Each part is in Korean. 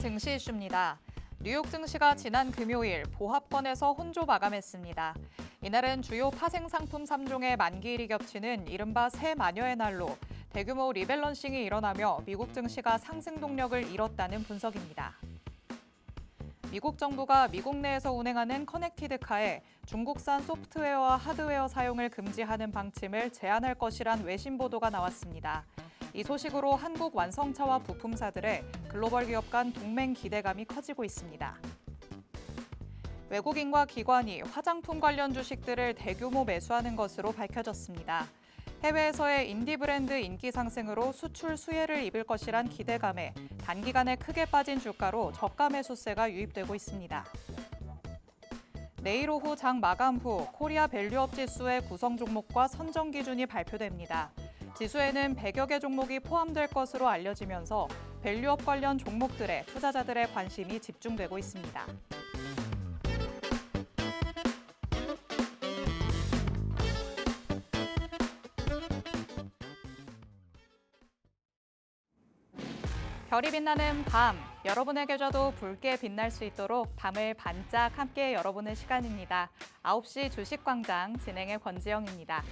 증시 이슈입니다. 뉴욕 증시가 지난 금요일 보합권에서 혼조 마감했습니다. 이날은 주요 파생 상품 3종의 만기일이 겹치는 이른바 새마녀의 날로 대규모 리밸런싱이 일어나며 미국 증시가 상승 동력을 잃었다는 분석입니다. 미국 정부가 미국 내에서 운행하는 커넥티드카에 중국산 소프트웨어와 하드웨어 사용을 금지하는 방침을 제한할 것이란 외신 보도가 나왔습니다. 이 소식으로 한국 완성차와 부품사들의 글로벌 기업 간 동맹 기대감이 커지고 있습니다. 외국인과 기관이 화장품 관련 주식들을 대규모 매수하는 것으로 밝혀졌습니다. 해외에서의 인디 브랜드 인기 상승으로 수출 수혜를 입을 것이란 기대감에 단기간에 크게 빠진 주가로 저가 매수세가 유입되고 있습니다. 내일 오후 장 마감 후 코리아 밸류업 지수의 구성 종목과 선정 기준이 발표됩니다. 지수에는 100여 개 종목이 포함될 것으로 알려지면서 밸류업 관련 종목들에 투자자들의 관심이 집중되고 있습니다. 별이 빛나는 밤, 여러분의 계좌도 붉게 빛날 수 있도록 밤을 반짝 함께 열어보는 시간입니다. 9시 주식광장 진행의 권지영입니다.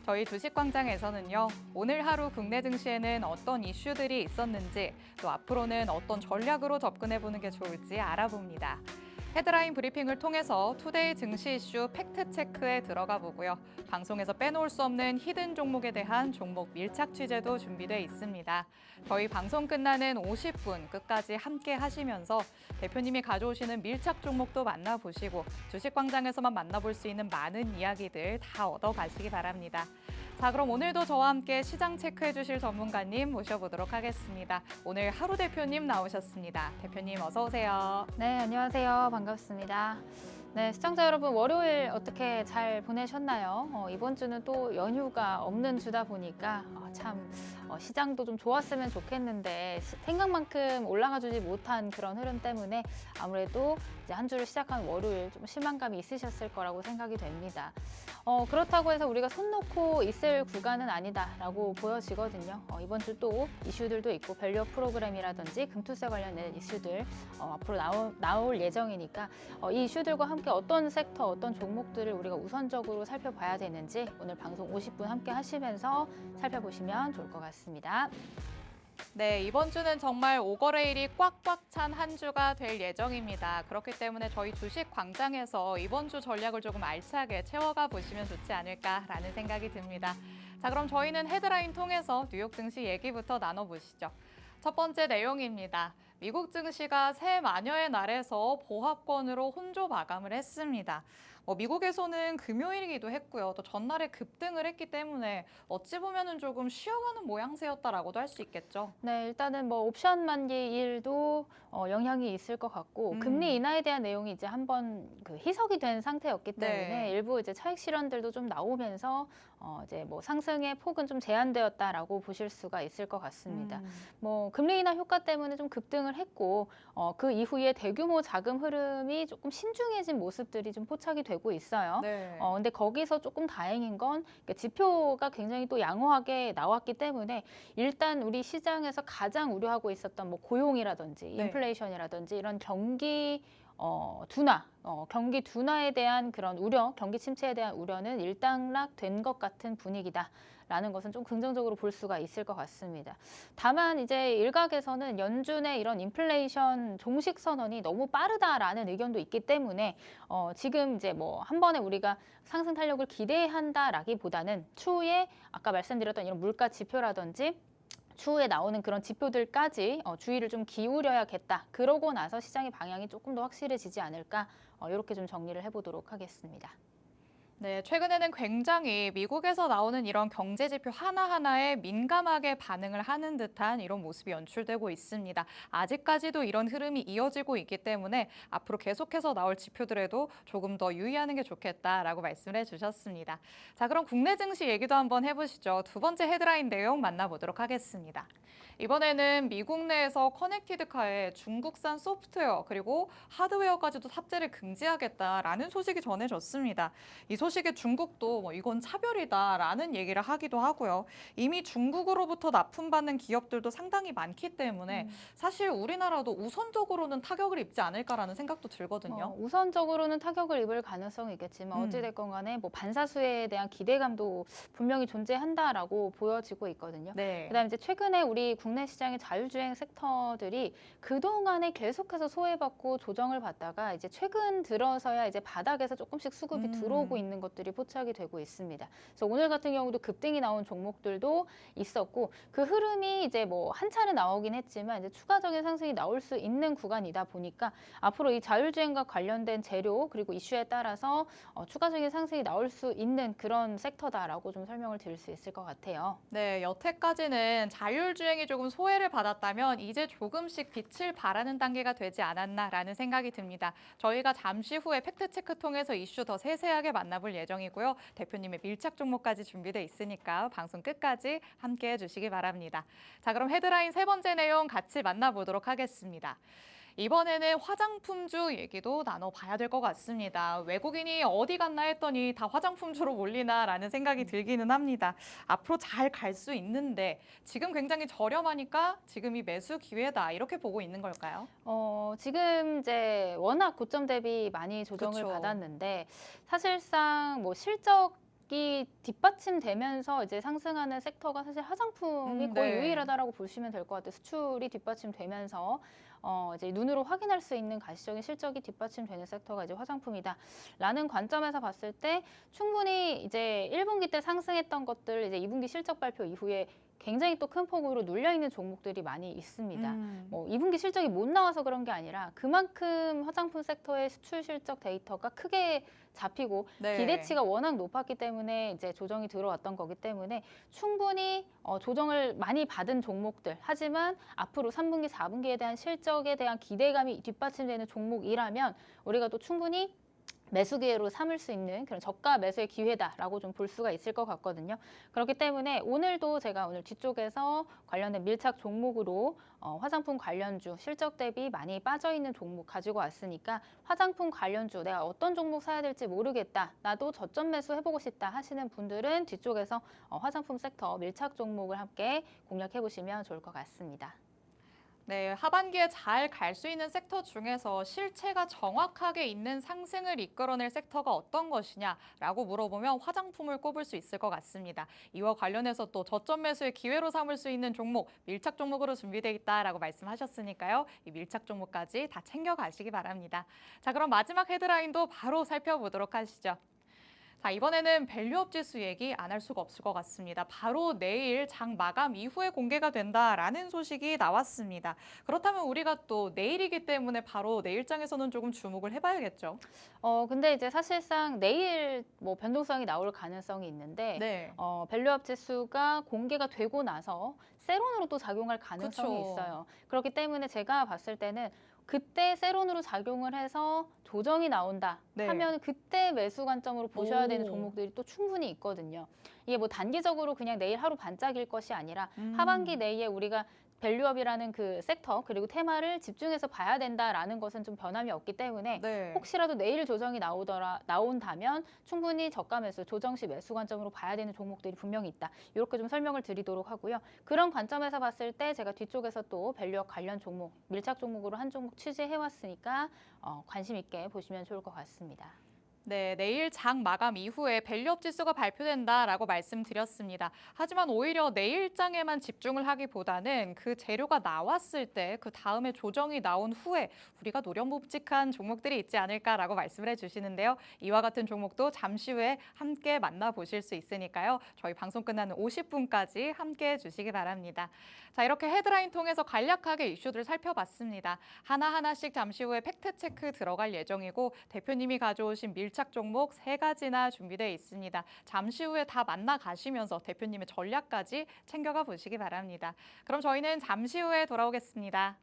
저희 주식광장에서는요, 오늘 하루 국내 증시에는 어떤 이슈들이 있었는지, 또 앞으로는 어떤 전략으로 접근해보는 게 좋을지 알아봅니다. 헤드라인 브리핑을 통해서 투데이 증시 이슈 팩트체크에 들어가 보고요. 방송에서 빼놓을 수 없는 히든 종목에 대한 종목 밀착 취재도 준비돼 있습니다. 저희 방송 끝나는 50분 끝까지 함께 하시면서 대표님이 가져오시는 밀착 종목도 만나보시고 주식광장에서만 만나볼 수 있는 많은 이야기들 다 얻어가시기 바랍니다. 자, 그럼 오늘도 저와 함께 시장 체크해 주실 전문가님 모셔보도록 하겠습니다. 오늘 하루 대표님 나오셨습니다. 대표님 어서 오세요. 네, 안녕하세요. 반갑습니다. 네, 시청자 여러분 월요일 어떻게 잘 보내셨나요? 이번 주는 또 연휴가 없는 주다 보니까 참 시장도 좀 좋았으면 좋겠는데 생각만큼 올라가주지 못한 그런 흐름 때문에 아무래도 이제 한 주를 시작한 월요일 좀 실망감이 있으셨을 거라고 생각이 됩니다. 그렇다고 해서 우리가 손 놓고 있을 구간은 아니다라고 보여지거든요. 이번 주 또 이슈들도 있고 밸류업 프로그램이라든지 금투세 관련된 이슈들 앞으로 나올 예정이니까 이 이슈들과 함께 어떤 섹터, 어떤 종목들을 우리가 우선적으로 살펴봐야 되는지 오늘 방송 50분 함께 하시면서 살펴보시면 좋을 것 같습니다. 네, 이번 주는 정말 오거래일이 꽉꽉 찬 한 주가 될 예정입니다. 그렇기 때문에 저희 주식 광장에서 이번 주 전략을 조금 알차게 채워가 보시면 좋지 않을까라는 생각이 듭니다. 자, 그럼 저희는 헤드라인 통해서 뉴욕 증시 얘기부터 나눠보시죠. 첫 번째 내용입니다. 미국 증시가 새마녀의 날에서 보합권으로 혼조 마감을 했습니다. 미국에서는 금요일이기도 했고요. 또 전날에 급등을 했기 때문에 어찌 보면은 조금 쉬어가는 모양새였다라고도 할 수 있겠죠. 네, 일단은 옵션 만기일도 영향이 있을 것 같고 금리 인하에 대한 내용이 이제 한번 희석이 된 상태였기 때문에 네. 일부 이제 차익 실현들도 좀 나오면서 이제 상승의 폭은 좀 제한되었다라고 보실 수가 있을 것 같습니다. 금리 인하 효과 때문에 좀 급등을 했고 그 이후에 대규모 자금 흐름이 조금 신중해진 모습들이 좀 포착이 되고 있어요. 네. 근데 거기서 조금 다행인 건 지표가 굉장히 또 양호하게 나왔기 때문에 일단 우리 시장에서 가장 우려하고 있었던 고용이라든지 네. 인플레이션이라든지 이런 경기 둔화, 경기 둔화에 대한 그런 우려, 경기 침체에 대한 우려는 일단락된 것 같은 분위기다라는 것은 좀 긍정적으로 볼 수가 있을 것 같습니다. 다만 이제 일각에서는 연준의 이런 인플레이션 종식 선언이 너무 빠르다라는 의견도 있기 때문에 지금 이제 한 번에 우리가 상승 탄력을 기대한다라기보다는 추후에 아까 말씀드렸던 이런 물가 지표라든지 추후에 나오는 그런 지표들까지 주의를 좀 기울여야겠다. 그러고 나서 시장의 방향이 조금 더 확실해지지 않을까 이렇게 좀 정리를 해보도록 하겠습니다. 네, 최근에는 굉장히 미국에서 나오는 이런 경제 지표 하나하나에 민감하게 반응을 하는 듯한 이런 모습이 연출되고 있습니다. 아직까지도 이런 흐름이 이어지고 있기 때문에 앞으로 계속해서 나올 지표들에도 조금 더 유의하는 게 좋겠다라고 말씀을 해주셨습니다. 자, 그럼 국내 증시 얘기도 한번 해보시죠. 두 번째 헤드라인 내용 만나보도록 하겠습니다. 이번에는 미국 내에서 커넥티드카에 중국산 소프트웨어 그리고 하드웨어까지도 탑재를 금지하겠다라는 소식이 전해졌습니다. 이 소식 소식에 중국도 이건 차별이다라는 얘기를 하기도 하고요. 이미 중국으로부터 납품받는 기업들도 상당히 많기 때문에 사실 우리나라도 우선적으로는 타격을 입지 않을까라는 생각도 들거든요. 우선적으로는 타격을 입을 가능성이 있겠지만 어찌됐건 간에 뭐 반사수에 대한 기대감도 분명히 존재한다라고 보여지고 있거든요. 네. 그다음에 이제 최근에 우리 국내 시장의 자율주행 섹터들이 그동안에 계속해서 소외받고 조정을 받다가 이제 최근 들어서야 이제 바닥에서 조금씩 수급이 들어오고 있는 것들이 포착이 되고 있습니다. 그래서 오늘 같은 경우도 급등이 나온 종목들도 있었고 그 흐름이 이제 뭐 한 차례 나오긴 했지만 이제 추가적인 상승이 나올 수 있는 구간이다 보니까 앞으로 이 자율주행과 관련된 재료 그리고 이슈에 따라서 추가적인 상승이 나올 수 있는 그런 섹터다라고 좀 설명을 드릴 수 있을 것 같아요. 네, 여태까지는 자율주행이 조금 소외를 받았다면 이제 조금씩 빛을 발하는 단계가 되지 않았나라는 생각이 듭니다. 저희가 잠시 후에 팩트체크 통해서 이슈 더 세세하게 만나볼 예정이고요. 대표님의 밀착 종목까지 준비돼 있으니까 방송 끝까지 함께해 주시기 바랍니다. 자, 그럼 헤드라인 세 번째 내용 같이 만나보도록 하겠습니다. 이번에는 화장품주 얘기도 나눠봐야 될 것 같습니다. 외국인이 어디 갔나 했더니 다 화장품주로 몰리나라는 생각이 들기는 합니다. 앞으로 잘 갈 수 있는데 지금 굉장히 저렴하니까 지금이 매수 기회다 이렇게 보고 있는 걸까요? 지금 이제 워낙 고점 대비 많이 조정을 그쵸. 받았는데 사실상 뭐 실적이 뒷받침되면서 이제 상승하는 섹터가 사실 화장품이 거의 네. 유일하다라고 보시면 될 것 같아요. 수출이 뒷받침되면서 이제 눈으로 확인할 수 있는 가시적인 실적이 뒷받침되는 섹터가 이제 화장품이다라는 관점에서 봤을 때 충분히 이제 1분기 때 상승했던 것들 이제 2분기 실적 발표 이후에 굉장히 또 큰 폭으로 눌려 있는 종목들이 많이 있습니다. 뭐 2분기 실적이 못 나와서 그런 게 아니라 그만큼 화장품 섹터의 수출 실적 데이터가 크게 잡히고 네. 기대치가 워낙 높았기 때문에 이제 조정이 들어왔던 거기 때문에 충분히 조정을 많이 받은 종목들 하지만 앞으로 3분기, 4분기에 대한 실적에 대한 기대감이 뒷받침되는 종목이라면 우리가 또 충분히 매수 기회로 삼을 수 있는 그런 저가 매수의 기회다라고 좀 볼 수가 있을 것 같거든요. 그렇기 때문에 오늘도 제가 오늘 뒤쪽에서 관련된 밀착 종목으로 화장품 관련주 실적 대비 많이 빠져있는 종목 가지고 왔으니까 화장품 관련주 내가 어떤 종목 사야 될지 모르겠다. 나도 저점 매수 해보고 싶다 하시는 분들은 뒤쪽에서 화장품 섹터 밀착 종목을 함께 공략해 보시면 좋을 것 같습니다. 네, 하반기에 잘 갈 수 있는 섹터 중에서 실체가 정확하게 있는 상승을 이끌어낼 섹터가 어떤 것이냐라고 물어보면 화장품을 꼽을 수 있을 것 같습니다. 이와 관련해서 또 저점 매수의 기회로 삼을 수 있는 종목, 밀착 종목으로 준비되어 있다라고 말씀하셨으니까요. 이 밀착 종목까지 다 챙겨가시기 바랍니다. 자, 그럼 마지막 헤드라인도 바로 살펴보도록 하시죠. 자, 이번에는 밸류업 지수 얘기 안 할 수가 없을 것 같습니다. 바로 내일 장 마감 이후에 공개가 된다라는 소식이 나왔습니다. 그렇다면 우리가 또 내일이기 때문에 바로 내일장에서는 조금 주목을 해봐야겠죠. 근데 이제 사실상 내일 뭐 변동성이 나올 가능성이 있는데 네. 밸류업 지수가 공개가 되고 나서 세론으로 또 작용할 가능성이 그쵸. 있어요. 그렇기 때문에 제가 봤을 때는 그때 세론으로 작용을 해서 조정이 나온다 네. 하면 그때 매수 관점으로 보셔야 되는 오. 종목들이 또 충분히 있거든요. 이게 뭐 단기적으로 그냥 내일 하루 반짝일 것이 아니라 음. 하반기 내에 우리가 밸류업이라는 그 섹터 그리고 테마를 집중해서 봐야 된다라는 것은 좀 변함이 없기 때문에 네. 혹시라도 내일 조정이 나온다면 충분히 저가 매수, 조정 시 매수 관점으로 봐야 되는 종목들이 분명히 있다. 이렇게 좀 설명을 드리도록 하고요. 그런 관점에서 봤을 때 제가 뒤쪽에서 또 밸류업 관련 종목, 밀착 종목으로 한 종목 취재해왔으니까 관심 있게 보시면 좋을 것 같습니다. 네, 내일 장 마감 이후에 밸류업 지수가 발표된다라고 말씀드렸습니다. 하지만 오히려 내일장에만 집중을 하기보다는 그 재료가 나왔을 때 그 다음에 조정이 나온 후에 우리가 노련묵직한 종목들이 있지 않을까라고 말씀을 해주시는데요. 이와 같은 종목도 잠시 후에 함께 만나보실 수 있으니까요. 저희 방송 끝나는 50분까지 함께 해주시기 바랍니다. 자, 이렇게 헤드라인 통해서 간략하게 이슈들 살펴봤습니다. 하나하나씩 잠시 후에 팩트체크 들어갈 예정이고 대표님이 가져오신 밀착 종목 3가지나 준비되어 있습니다. 잠시 후에 다 만나가시면서 대표님의 전략까지 챙겨가 보시기 바랍니다. 그럼 저희는 잠시 후에 돌아오겠습니다.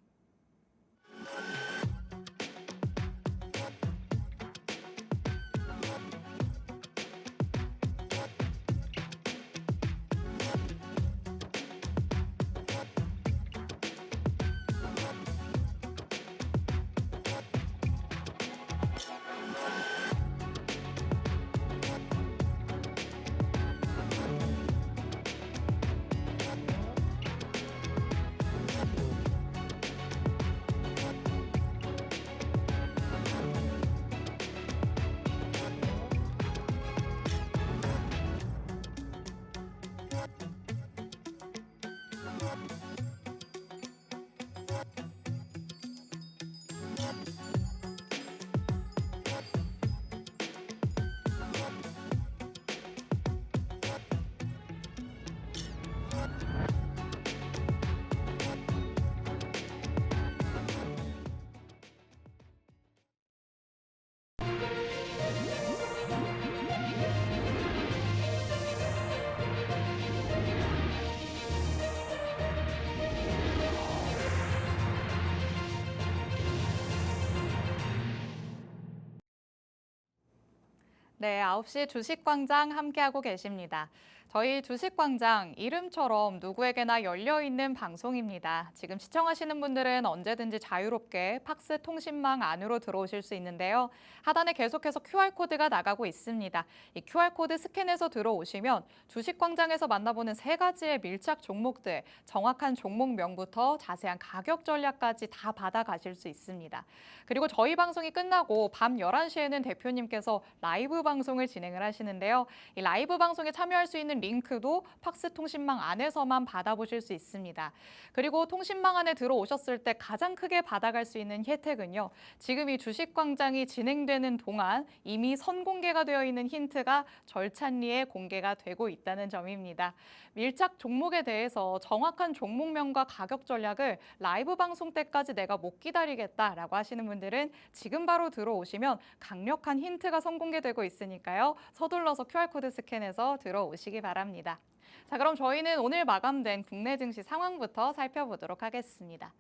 네, 9시 주식광장 함께하고 계십니다. 저희 주식광장 이름처럼 누구에게나 열려있는 방송입니다. 지금 시청하시는 분들은 언제든지 자유롭게 팍스 통신망 안으로 들어오실 수 있는데요. 하단에 계속해서 QR코드가 나가고 있습니다. 이 QR코드 스캔해서 들어오시면 주식광장에서 만나보는 세 가지의 밀착 종목들, 정확한 종목명부터 자세한 가격 전략까지 다 받아가실 수 있습니다. 그리고 저희 방송이 끝나고 밤 11시에는 대표님께서 라이브 방송을 진행을 하시는데요. 이 라이브 방송에 참여할 수 있는 링크도 팍스 통신망 안에서만 받아보실 수 있습니다. 그리고 통신망 안에 들어오셨을 때 가장 크게 받아갈 수 있는 혜택은요. 지금 이 주식광장이 진행되는 동안 이미 선공개가 되어 있는 힌트가 절찬리에 공개가 되고 있다는 점입니다. 밀착 종목에 대해서 정확한 종목명과 가격 전략을 라이브 방송 때까지 내가 못 기다리겠다라고 하시는 분들은 지금 바로 들어오시면 강력한 힌트가 선공개되고 있으니까요. 서둘러서 QR코드 스캔해서 들어오시기 바랍니다. 자, 그럼 저희는 오늘 마감된 국내 증시 상황부터 살펴보도록 하겠습니다.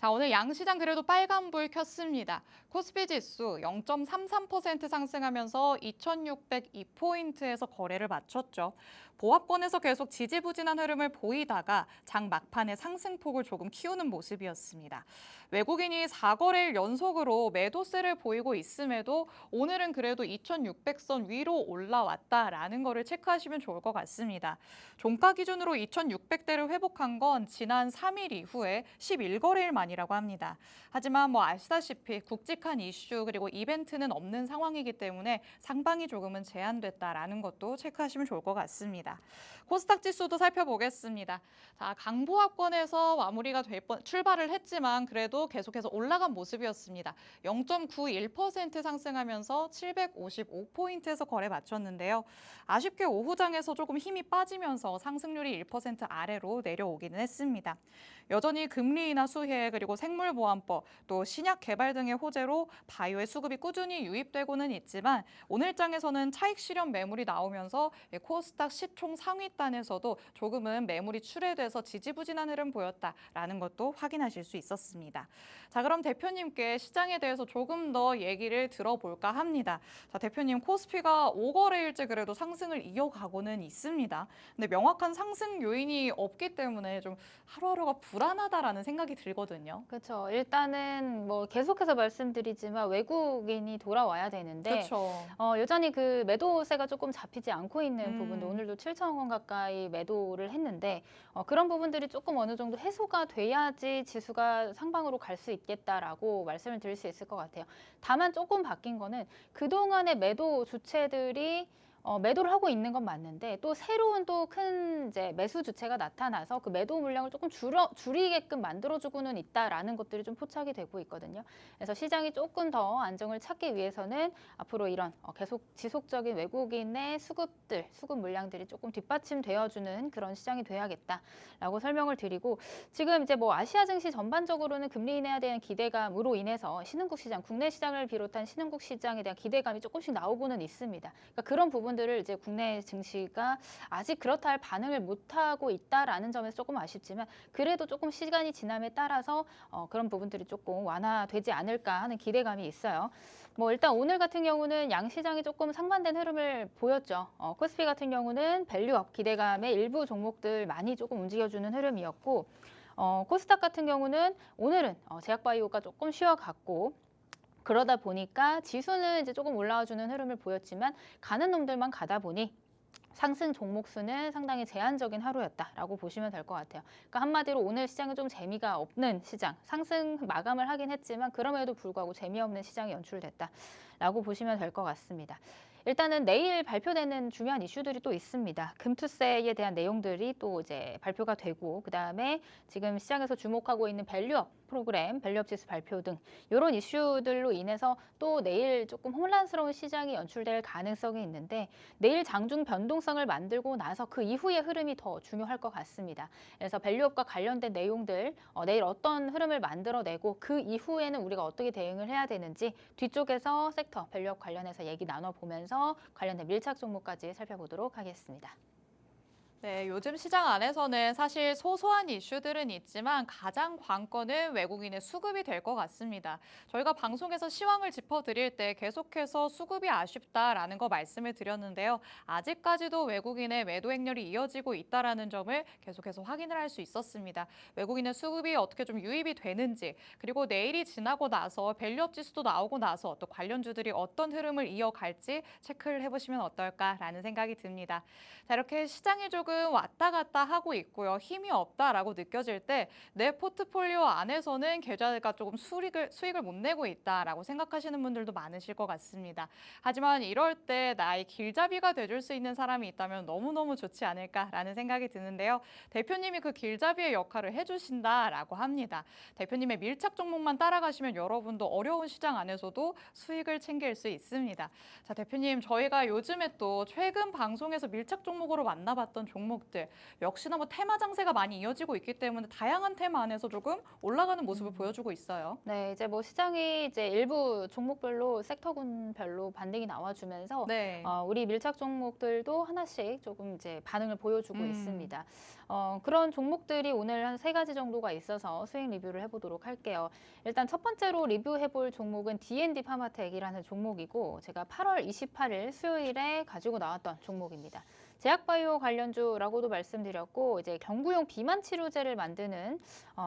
자, 오늘 양시장 그래도 빨간불 켰습니다. 코스피 지수 0.33% 상승하면서 2,602포인트에서 거래를 마쳤죠. 보합권에서 계속 지지부진한 흐름을 보이다가 장 막판에 상승폭을 조금 키우는 모습이었습니다. 외국인이 4거래일 연속으로 매도세를 보이고 있음에도 오늘은 그래도 2,600선 위로 올라왔다라는 거를 체크하시면 좋을 것 같습니다. 종가 기준으로 2,600대를 회복한 건 지난 3일 이후에 11거래일 만이라고 합니다. 하지만 아시다시피 굵직한 이슈 그리고 이벤트는 없는 상황이기 때문에 상방이 조금은 제한됐다라는 것도 체크하시면 좋을 것 같습니다. 코스닥 지수도 살펴보겠습니다. 자, 강보합권에서 마무리가 출발을 했지만 그래도 계속해서 올라간 모습이었습니다. 0.91% 상승하면서 755포인트에서 거래 마쳤는데요. 아쉽게 오후장에서 조금 힘이 빠지면서 상승률이 1% 아래로 내려오기는 했습니다. 여전히 금리 인하 수혜 그리고 생물보안법 또 신약 개발 등의 호재로 바이오의 수급이 꾸준히 유입되고는 있지만 오늘장에서는 차익 실현 매물이 나오면서 코스닥 시총 상위단에서도 조금은 매물이 출회돼서 지지부진한 흐름 보였다라는 것도 확인하실 수 있었습니다. 자, 그럼 대표님께 시장에 대해서 조금 더 얘기를 들어볼까 합니다. 자, 대표님 코스피가 5거래일째 그래도 상승을 이어가고는 있습니다. 근데 명확한 상승 요인이 없기 때문에 좀 하루하루가 불안하다라는 생각이 들거든요. 그렇죠. 일단은 계속해서 말씀드리지만 외국인이 돌아와야 되는데 그렇죠. 여전히 그 매도세가 조금 잡히지 않고 있는 부분도 음. 오늘도 7천 원 가까이 매도를 했는데 그런 부분들이 조금 어느 정도 해소가 돼야지 지수가 상방으로 갈 수 있겠다라고 말씀을 드릴 수 있을 것 같아요. 다만 조금 바뀐 거는 그동안의 매도 주체들이 매도를 하고 있는 건 맞는데 또 새로운 또 큰 이제 매수 주체가 나타나서 그 매도 물량을 조금 줄이게끔 만들어주고는 있다라는 것들이 좀 포착이 되고 있거든요. 그래서 시장이 조금 더 안정을 찾기 위해서는 앞으로 이런 계속 지속적인 외국인의 수급 물량들이 조금 뒷받침되어주는 그런 시장이 돼야겠다라고 설명을 드리고 지금 이제 아시아 증시 전반적으로는 금리 인하에 대한 기대감으로 인해서 신흥국 시장, 국내 시장을 비롯한 신흥국 시장에 대한 기대감이 조금씩 나오고는 있습니다. 그러니까 그런 부분들을 이제 국내 증시가 아직 그렇다 할 반응을 못하고 있다라는 점에서 조금 아쉽지만 그래도 조금 시간이 지남에 따라서 그런 부분들이 조금 완화되지 않을까 하는 기대감이 있어요. 일단 오늘 같은 경우는 양시장이 조금 상반된 흐름을 보였죠. 코스피 같은 경우는 밸류업 기대감의 일부 종목들 많이 조금 움직여주는 흐름이었고 코스닥 같은 경우는 오늘은 제약바이오가 조금 쉬어갔고 그러다 보니까 지수는 이제 조금 올라와주는 흐름을 보였지만 가는 놈들만 가다 보니 상승 종목 수는 상당히 제한적인 하루였다라고 보시면 될 것 같아요. 그러니까 한마디로 오늘 시장은 좀 재미가 없는 시장, 상승 마감을 하긴 했지만 그럼에도 불구하고 재미없는 시장이 연출됐다라고 보시면 될 것 같습니다. 일단은 내일 발표되는 중요한 이슈들이 또 있습니다. 금투세에 대한 내용들이 또 이제 발표가 되고 그다음에 지금 시장에서 주목하고 있는 밸류업 프로그램, 밸류업 지수 발표 등 이런 이슈들로 인해서 또 내일 조금 혼란스러운 시장이 연출될 가능성이 있는데 내일 장중 변동성을 만들고 나서 그 이후의 흐름이 더 중요할 것 같습니다. 그래서 밸류업과 관련된 내용들 내일 어떤 흐름을 만들어내고 그 이후에는 우리가 어떻게 대응을 해야 되는지 뒤쪽에서 섹터 밸류업 관련해서 얘기 나눠보면서 관련된 밀착 종목까지 살펴보도록 하겠습니다. 네, 요즘 시장 안에서는 사실 소소한 이슈들은 있지만 가장 관건은 외국인의 수급이 될 것 같습니다. 저희가 방송에서 시황을 짚어드릴 때 계속해서 수급이 아쉽다라는 거 말씀을 드렸는데요. 아직까지도 외국인의 매도 행렬이 이어지고 있다라는 점을 계속해서 확인을 할 수 있었습니다. 외국인의 수급이 어떻게 좀 유입이 되는지, 그리고 내일이 지나고 나서 밸류업 지수도 나오고 나서 또 관련주들이 어떤 흐름을 이어갈지 체크를 해보시면 어떨까라는 생각이 듭니다. 자, 이렇게 시장이 조금 왔다 갔다 하고 있고요. 힘이 없다라고 느껴질 때 내 포트폴리오 안에서는 계좌가 조금 수익을 못 내고 있다라고 생각하시는 분들도 많으실 것 같습니다. 하지만 이럴 때 나의 길잡이가 돼줄 수 있는 사람이 있다면 너무너무 좋지 않을까라는 생각이 드는데요. 대표님이 그 길잡이의 역할을 해주신다라고 합니다. 대표님의 밀착 종목만 따라가시면 여러분도 어려운 시장 안에서도 수익을 챙길 수 있습니다. 자, 대표님, 저희가 요즘에 또 최근 방송에서 밀착 종목으로 만나봤던 종목들 역시나 뭐 테마 장세가 많이 이어지고 있기 때문에 다양한 테마 안에서 조금 올라가는 모습을 보여주고 있어요. 네, 이제 뭐 시장이 이제 일부 종목별로 섹터군별로 반등이 나와주면서 네. 우리 밀착 종목들도 하나씩 조금 이제 반응을 보여주고 있습니다. 그런 종목들이 오늘 한 3가지 정도가 있어서 수익 리뷰를 해보도록 할게요. 일단 첫 번째로 리뷰해볼 종목은 D&D 파마텍이라는 종목이고 제가 8월 28일 수요일에 가지고 나왔던 종목입니다. 제약바이오 관련주라고도 말씀드렸고 이제 경구용 비만 치료제를 만드는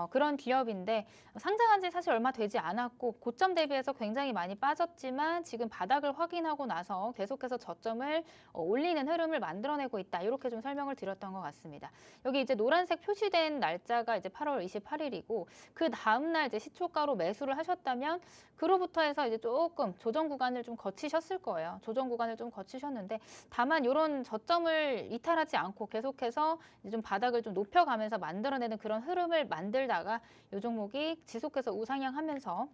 그런 기업인데 상장한 지 사실 얼마 되지 않았고 고점 대비해서 굉장히 많이 빠졌지만 지금 바닥을 확인하고 나서 계속해서 저점을 올리는 흐름을 만들어내고 있다. 이렇게 좀 설명을 드렸던 것 같습니다. 여기 이제 노란색 표시된 날짜가 이제 8월 28일이고 그 다음 날 이제 시초가로 매수를 하셨다면 그로부터 해서 이제 조금 조정 구간을 좀 거치셨을 거예요. 조정 구간을 좀 거치셨는데 다만 이런 저점을 이탈하지 않고 계속해서 이제 좀 바닥을 좀 높여가면서 만들어내는 그런 흐름을 만들다가 이 종목이 지속해서 우상향하면서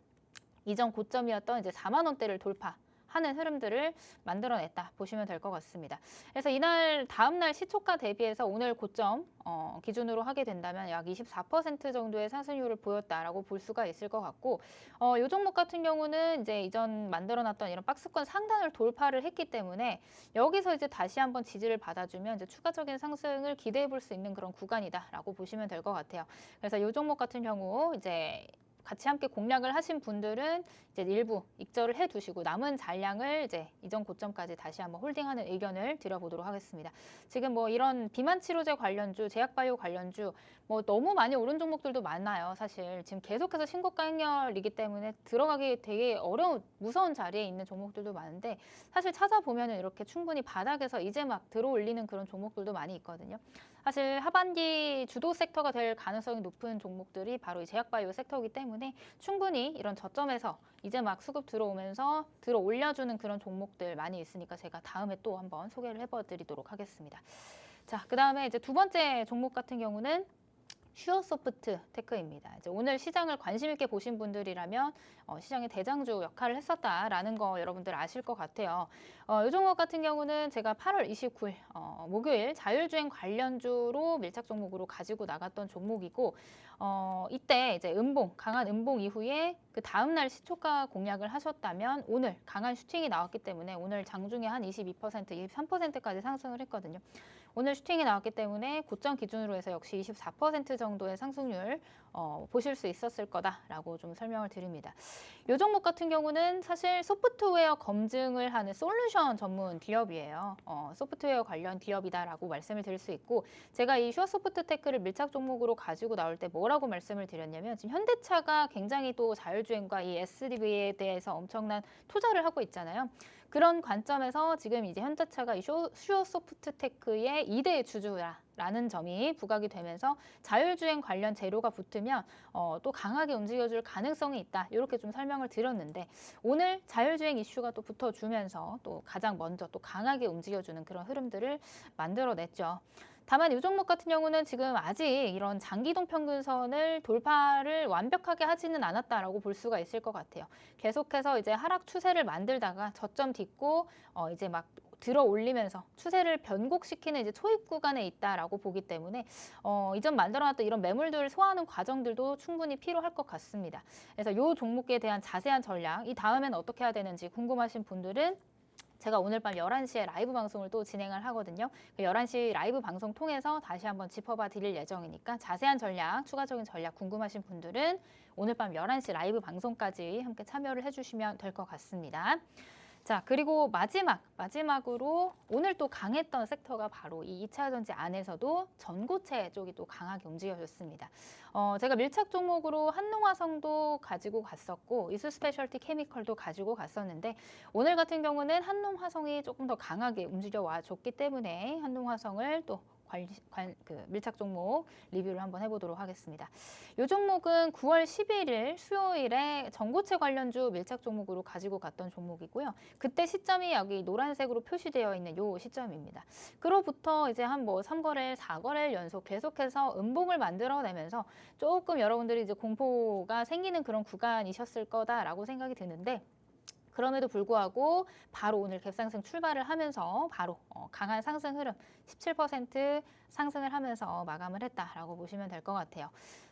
이전 고점이었던 이제 4만 원대를 돌파하는 흐름들을 만들어냈다 보시면 될 것 같습니다. 그래서 이날 다음 날 시초가 대비해서 오늘 고점 기준으로 하게 된다면 약 24% 정도의 상승률을 보였다라고 볼 수가 있을 것 같고 이 종목 같은 경우는 이제 이전 만들어놨던 이런 박스권 상단을 돌파를 했기 때문에 여기서 이제 다시 한번 지지를 받아주면 이제 추가적인 상승을 기대해 볼 수 있는 그런 구간이다라고 보시면 될 것 같아요. 그래서 이 종목 같은 경우 이제 같이 함께 공략을 하신 분들은 이제 일부 익절을 해두시고 남은 잔량을 이제 이전 고점까지 다시 한번 홀딩하는 의견을 드려보도록 하겠습니다. 지금 뭐 이런 비만 치료제 관련주, 제약바이오 관련주 뭐 너무 많이 오른 종목들도 많아요. 사실 지금 계속해서 신고가 행렬이기 때문에 들어가기 되게 어려운 무서운 자리에 있는 종목들도 많은데 사실 찾아보면은 이렇게 충분히 바닥에서 이제 막 들어올리는 그런 종목들도 많이 있거든요. 사실 하반기 주도 섹터가 될 가능성이 높은 종목들이 바로 이 제약바이오 섹터이기 때문에 충분히 이런 저점에서 이제 막 수급 들어오면서 들어 올려주는 그런 종목들 많이 있으니까 제가 다음에 또 한번 소개를 해드리도록 하겠습니다. 자, 그 다음에 이제 두 번째 종목 같은 경우는 슈어소프트 테크입니다. 이제 오늘 시장을 관심 있게 보신 분들이라면 시장의 대장주 역할을 했었다라는 거 여러분들 아실 것 같아요. 이 종목 같은 경우는 제가 8월 29일 목요일 자율주행 관련주로 밀착 종목으로 가지고 나갔던 종목이고 이때 이제 강한 음봉 이후에 그 다음날 시초가 공략을 하셨다면 오늘 강한 슈팅이 나왔기 때문에 오늘 장중에 한 22%, 23%까지 상승을 했거든요. 오늘 슈팅이 나왔기 때문에 고점 기준으로 해서 역시 24% 정도의 상승률 보실 수 있었을 거다라고 좀 설명을 드립니다. 이 종목 같은 경우는 사실 소프트웨어 검증을 하는 솔루션 전문 기업이에요. 소프트웨어 관련 기업이다라고 말씀을 드릴 수 있고 제가 이 슈어소프트테크를 밀착 종목으로 가지고 나올 때 뭐라고 말씀을 드렸냐면 지금 현대차가 굉장히 또 자율주행과 이 SDV에 대해서 엄청난 투자를 하고 있잖아요. 그런 관점에서 지금 이제 현대차가 이 슈어소프트테크의 2대 주주라는 점이 부각이 되면서 자율주행 관련 재료가 붙으면 또 강하게 움직여줄 가능성이 있다. 이렇게 좀 설명을 드렸는데 오늘 자율주행 이슈가 또 붙어주면서 또 가장 먼저 또 강하게 움직여주는 그런 흐름들을 만들어냈죠. 다만 이 종목 같은 경우는 지금 아직 이런 장기동 평균선을 돌파를 완벽하게 하지는 않았다라고 볼 수가 있을 것 같아요. 계속해서 이제 하락 추세를 만들다가 저점 딛고 이제 막 들어 올리면서 추세를 변곡시키는 이제 초입 구간에 있다라고 보기 때문에 이전 만들어놨던 이런 매물들을 소화하는 과정들도 충분히 필요할 것 같습니다. 그래서 이 종목에 대한 자세한 전략, 이 다음에는 어떻게 해야 되는지 궁금하신 분들은 제가 오늘 밤 11시에 라이브 방송을 또 진행을 하거든요. 11시 라이브 방송 통해서 다시 한번 짚어봐 드릴 예정이니까 자세한 전략, 추가적인 전략 궁금하신 분들은 오늘 밤 11시 라이브 방송까지 함께 참여를 해주시면 될 것 같습니다. 자, 그리고 마지막으로 오늘 또 강했던 섹터가 바로 이 2차 전지 안에서도 전고체 쪽이 또 강하게 움직여졌습니다. 제가 밀착 종목으로 한농화성도 가지고 갔었고 이수스페셜티 케미컬도 가지고 갔었는데 오늘 같은 경우는 한농화성이 조금 더 강하게 움직여와 줬기 때문에 한농화성을 또 밀착 종목 리뷰를 한번 해보도록 하겠습니다. 이 종목은 9월 11일 수요일에 전고체 관련주 밀착 종목으로 가지고 갔던 종목이고요. 그때 시점이 여기 노란색으로 표시되어 있는 이 시점입니다. 그로부터 이제 한 3거래일, 4거래일 연속 계속해서 음봉을 만들어내면서 조금 여러분들이 이제 공포가 생기는 그런 구간이셨을 거다라고 생각이 드는데 그럼에도 불구하고 바로 오늘 갭상승 출발을 하면서 바로 강한 상승 흐름 17% 상승을 하면서 마감을 했다라고 보시면 될 것 같아요.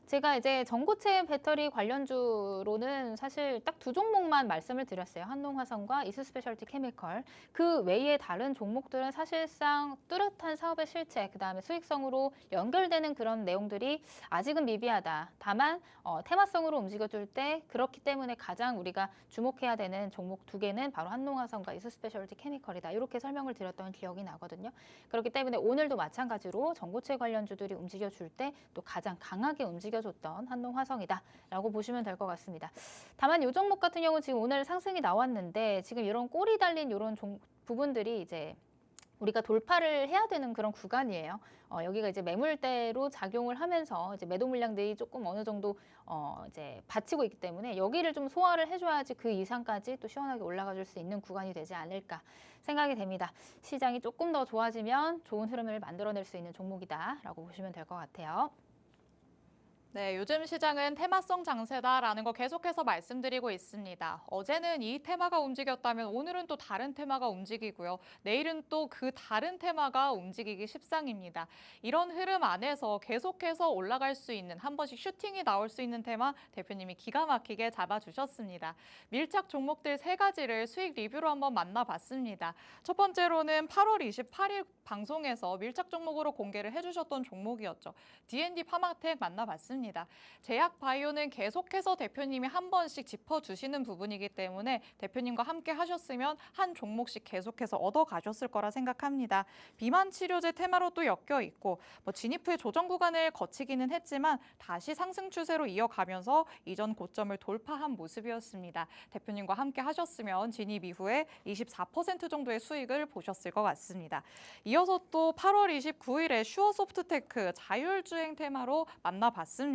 제가 이제 전고체 배터리 관련주로는 사실 딱 두 종목만 말씀을 드렸어요. 한농화성과 이수스페셜티 케미컬. 그 외에 다른 종목들은 사실상 뚜렷한 사업의 실체, 그다음에 수익성으로 연결되는 그런 내용들이 아직은 미비하다. 다만 테마성으로 움직여줄 때 그렇기 때문에 가장 우리가 주목해야 되는 종목 두 개는 바로 한농화성과 이수스페셜티 케미컬이다. 이렇게 설명을 드렸던 기억이 나거든요. 그렇기 때문에 오늘도 마찬가지로 전고체 관련주들이 움직여줄 때 또 가장 강하게 움직여줬던 한농화성이다라고 보시면 될 것 같습니다. 다만 이 종목 같은 경우는 지금 오늘 상승이 나왔는데 지금 이런 꼬리 달린 이런 부분들이 이제 우리가 돌파를 해야 되는 그런 구간이에요. 여기가 이제 매물대로 작용을 하면서 이제 매도 물량들이 조금 어느 정도 이제 받치고 있기 때문에 여기를 좀 소화를 해줘야지 그 이상까지 또 시원하게 올라가 줄 수 있는 구간이 되지 않을까 생각이 됩니다. 시장이 조금 더 좋아지면 좋은 흐름을 만들어낼 수 있는 종목이다라고 보시면 될 것 같아요. 네, 요즘 시장은 테마성 장세다라는 거 계속해서 말씀드리고 있습니다. 어제는 이 테마가 움직였다면 오늘은 또 다른 테마가 움직이고요. 내일은 또 그 다른 테마가 움직이기 십상입니다. 이런 흐름 안에서 계속해서 올라갈 수 있는 한 번씩 슈팅이 나올 수 있는 테마 대표님이 기가 막히게 잡아주셨습니다. 밀착 종목들 3가지를 수익 리뷰로 한번 만나봤습니다. 첫 번째로는 8월 28일 방송에서 밀착 종목으로 공개를 해주셨던 종목이었죠. D&D 파마텍 만나봤습니다. 제약 바이오는 계속해서 대표님이 한 번씩 짚어주시는 부분이기 때문에 대표님과 함께 하셨으면 한 종목씩 계속해서 얻어가셨을 거라 생각합니다. 비만 치료제 테마로 또 엮여 있고 진입 후에 조정 구간을 거치기는 했지만 다시 상승 추세로 이어가면서 이전 고점을 돌파한 모습이었습니다. 대표님과 함께 하셨으면 진입 이후에 24% 정도의 수익을 보셨을 것 같습니다. 이어서 또 8월 29일에 슈어소프트테크 자율주행 테마로 만나봤습니다.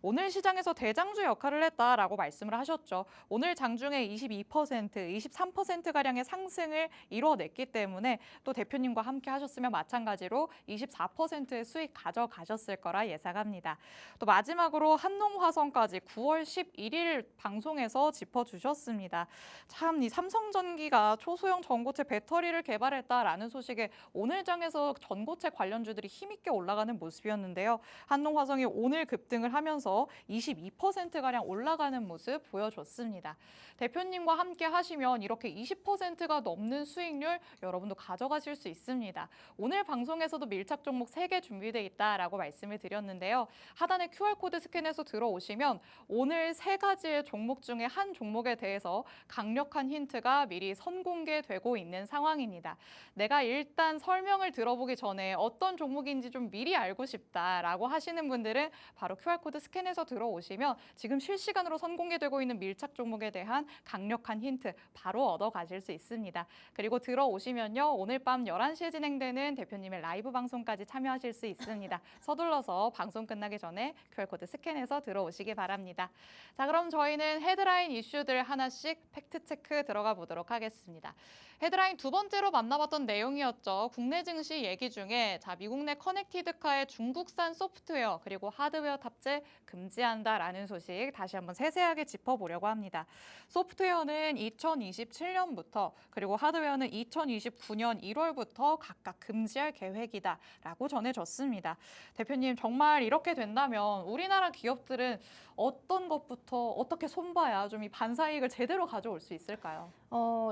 오늘 시장에서 대장주 역할을 했다라고 말씀을 하셨죠. 오늘 장중에 22%, 23%가량의 상승을 이뤄냈기 때문에 또 대표님과 함께 하셨으면 마찬가지로 24%의 수익 가져가셨을 거라 예상합니다. 또 마지막으로 한농화성까지 9월 11일 방송에서 짚어주셨습니다. 참 이 삼성전기가 초소형 전고체 배터리를 개발했다라는 소식에 오늘 장에서 전고체 관련주들이 힘있게 올라가는 모습이었는데요. 한농화성이 오늘 급등을 하면서 22%가량 올라가는 모습 보여줬습니다. 대표님과 함께 하시면 이렇게 20%가 넘는 수익률 여러분도 가져가실 수 있습니다. 오늘 방송에서도 밀착 종목 3개 준비되어 있다라고 말씀을 드렸는데요. 하단에 QR코드 스캔해서 들어오시면 오늘 3가지의 종목 중에 한 종목에 대해서 강력한 힌트가 미리 선공개되고 있는 상황입니다. 내가 일단 설명을 들어보기 전에 어떤 종목인지 좀 미리 알고 싶다라고 하시는 분들은 바로 QR코드 스캔해서 들어오시면 지금 실시간으로 선공개되고 있는 밀착 종목에 대한 강력한 힌트 바로 얻어 가실 수 있습니다. 그리고 들어오시면요. 오늘 밤 11시에 진행되는 대표님의 라이브 방송까지 참여하실 수 있습니다. 서둘러서 방송 끝나기 전에 QR코드 스캔해서 들어오시기 바랍니다. 자, 그럼 저희는 헤드라인 이슈들 하나씩 팩트체크 들어가 보도록 하겠습니다. 헤드라인 두 번째로 만나봤던 내용이었죠. 국내 증시 얘기 중에 미국 내 커넥티드카의 중국산 소프트웨어 그리고 하드웨어 소프트웨어 탑재 금지한다라는 소식 다시 한번 세세하게 짚어보려고 합니다. 소프트웨어는 2027년부터 그리고 하드웨어는 2029년 1월부터 각각 금지할 계획이다라고 전해졌습니다. 대표님, 정말 이렇게 된다면 우리나라 기업들은 어떤 것부터 어떻게 손봐야 좀 이 반사이익을 제대로 가져올 수 있을까요?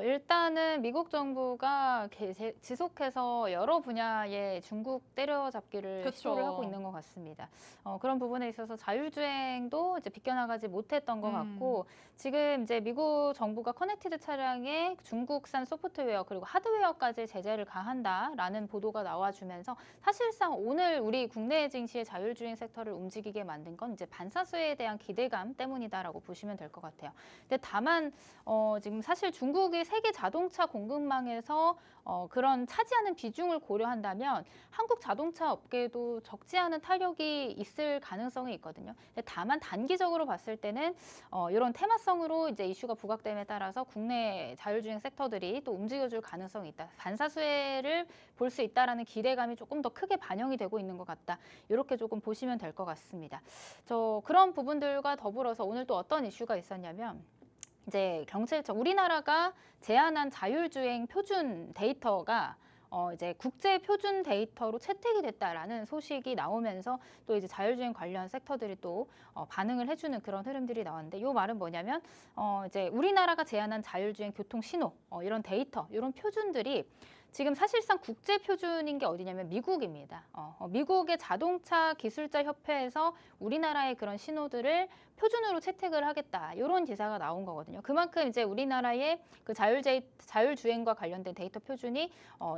일단은 미국 정부가 지속해서 여러 분야의 중국 때려잡기를 그쵸. 시도를 하고 있는 것 같습니다. 그런 부분에 있어서 자율주행도 이제 비껴나가지 못했던 것 같고, 지금 이제 미국 정부가 커넥티드 차량에 중국산 소프트웨어 그리고 하드웨어까지 제재를 가한다라는 보도가 나와주면서 사실상 오늘 우리 국내 증시의 자율주행 섹터를 움직이게 만든 건 이제 반사수에 대한 기대감 때문이다라고 보시면 될 것 같아요. 근데 다만 지금 사실 중국이 세계 자동차 공급망에서 그런 차지하는 비중을 고려한다면 한국 자동차 업계에도 적지 않은 타격이 있을 가능성이 있거든요. 근데 다만 단기적으로 봤을 때는 이런 테마성으로 이제 이슈가 부각됨에 따라서 국내 자율주행 섹터들이 또 움직여줄 가능성이 있다. 반사수혜를 볼 수 있다라는 기대감이 조금 더 크게 반영이 되고 있는 것 같다. 이렇게 조금 보시면 될 것 같습니다. 그런 부분들과 더불어서 오늘 또 어떤 이슈가 있었냐면 이제 우리나라가 제안한 자율주행 표준 데이터가 이제 국제 표준 데이터로 채택이 됐다라는 소식이 나오면서 또 이제 자율주행 관련 섹터들이 또 반응을 해주는 그런 흐름들이 나왔는데, 이 말은 뭐냐면 이제 우리나라가 제안한 자율주행 교통 신호 이런 데이터 이런 표준들이 지금 사실상 국제 표준인 게 어디냐면 미국입니다. 미국의 자동차 기술자 협회에서 우리나라의 그런 신호들을 표준으로 채택을 하겠다, 이런 기사가 나온 거거든요. 그만큼 이제 우리나라의 그 자율주행과 관련된 데이터 표준이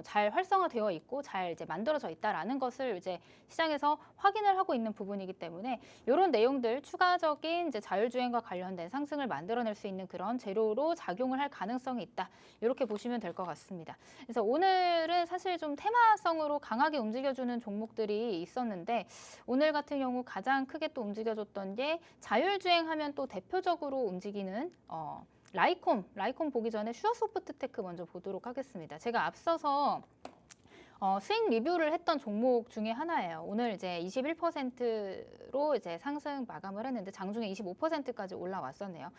잘 활성화되어 있고 잘 이제 만들어져 있다라는 것을 이제 시장에서 확인을 하고 있는 부분이기 때문에 이런 내용들 추가적인 이제 자율주행과 관련된 상승을 만들어낼 수 있는 그런 재료로 작용을 할 가능성이 있다. 이렇게 보시면 될 것 같습니다. 그래서 오늘은 사실 좀 테마성으로 강하게 움직여주는 종목들이 있었는데, 오늘 같은 경우 가장 크게 또 움직여줬던 게 자율주행 하면 또 대표적으로 움직이는 라이콤 보기 전에 슈어소프트테크 먼저 보도록 하겠습니다. 제가 앞서서 수익 리뷰를 했던 종목 중에 하나예요. 오늘 이제 21%로 이제 상승 마감을 했는데 장중에 25%까지 올라왔었네요.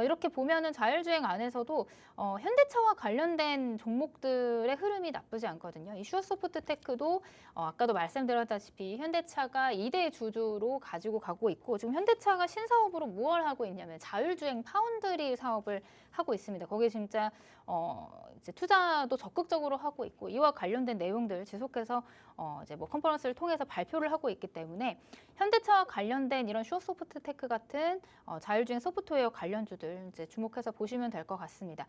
이렇게 보면은 자율주행 안에서도 현대차와 관련된 종목들의 흐름이 나쁘지 않거든요. 이 슈어소프트테크도 아까도 말씀드렸다시피 현대차가 2대 주주로 가지고 가고 있고, 지금 현대차가 신사업으로 무엇을 하고 있냐면 자율주행 파운드리 사업을 하고 있습니다. 거기에 진짜 이제 투자도 적극적으로 하고 있고, 이와 관련된 내용들 계속해서 이제 뭐 컨퍼런스를 통해서 발표를 하고 있기 때문에 현대차와 관련된 이런 슈어소프트테크 같은 자율주행 소프트웨어 관련주들 이제 주목해서 보시면 될 것 같습니다.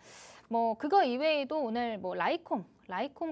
뭐 그거 이외에도 오늘 뭐 라이콤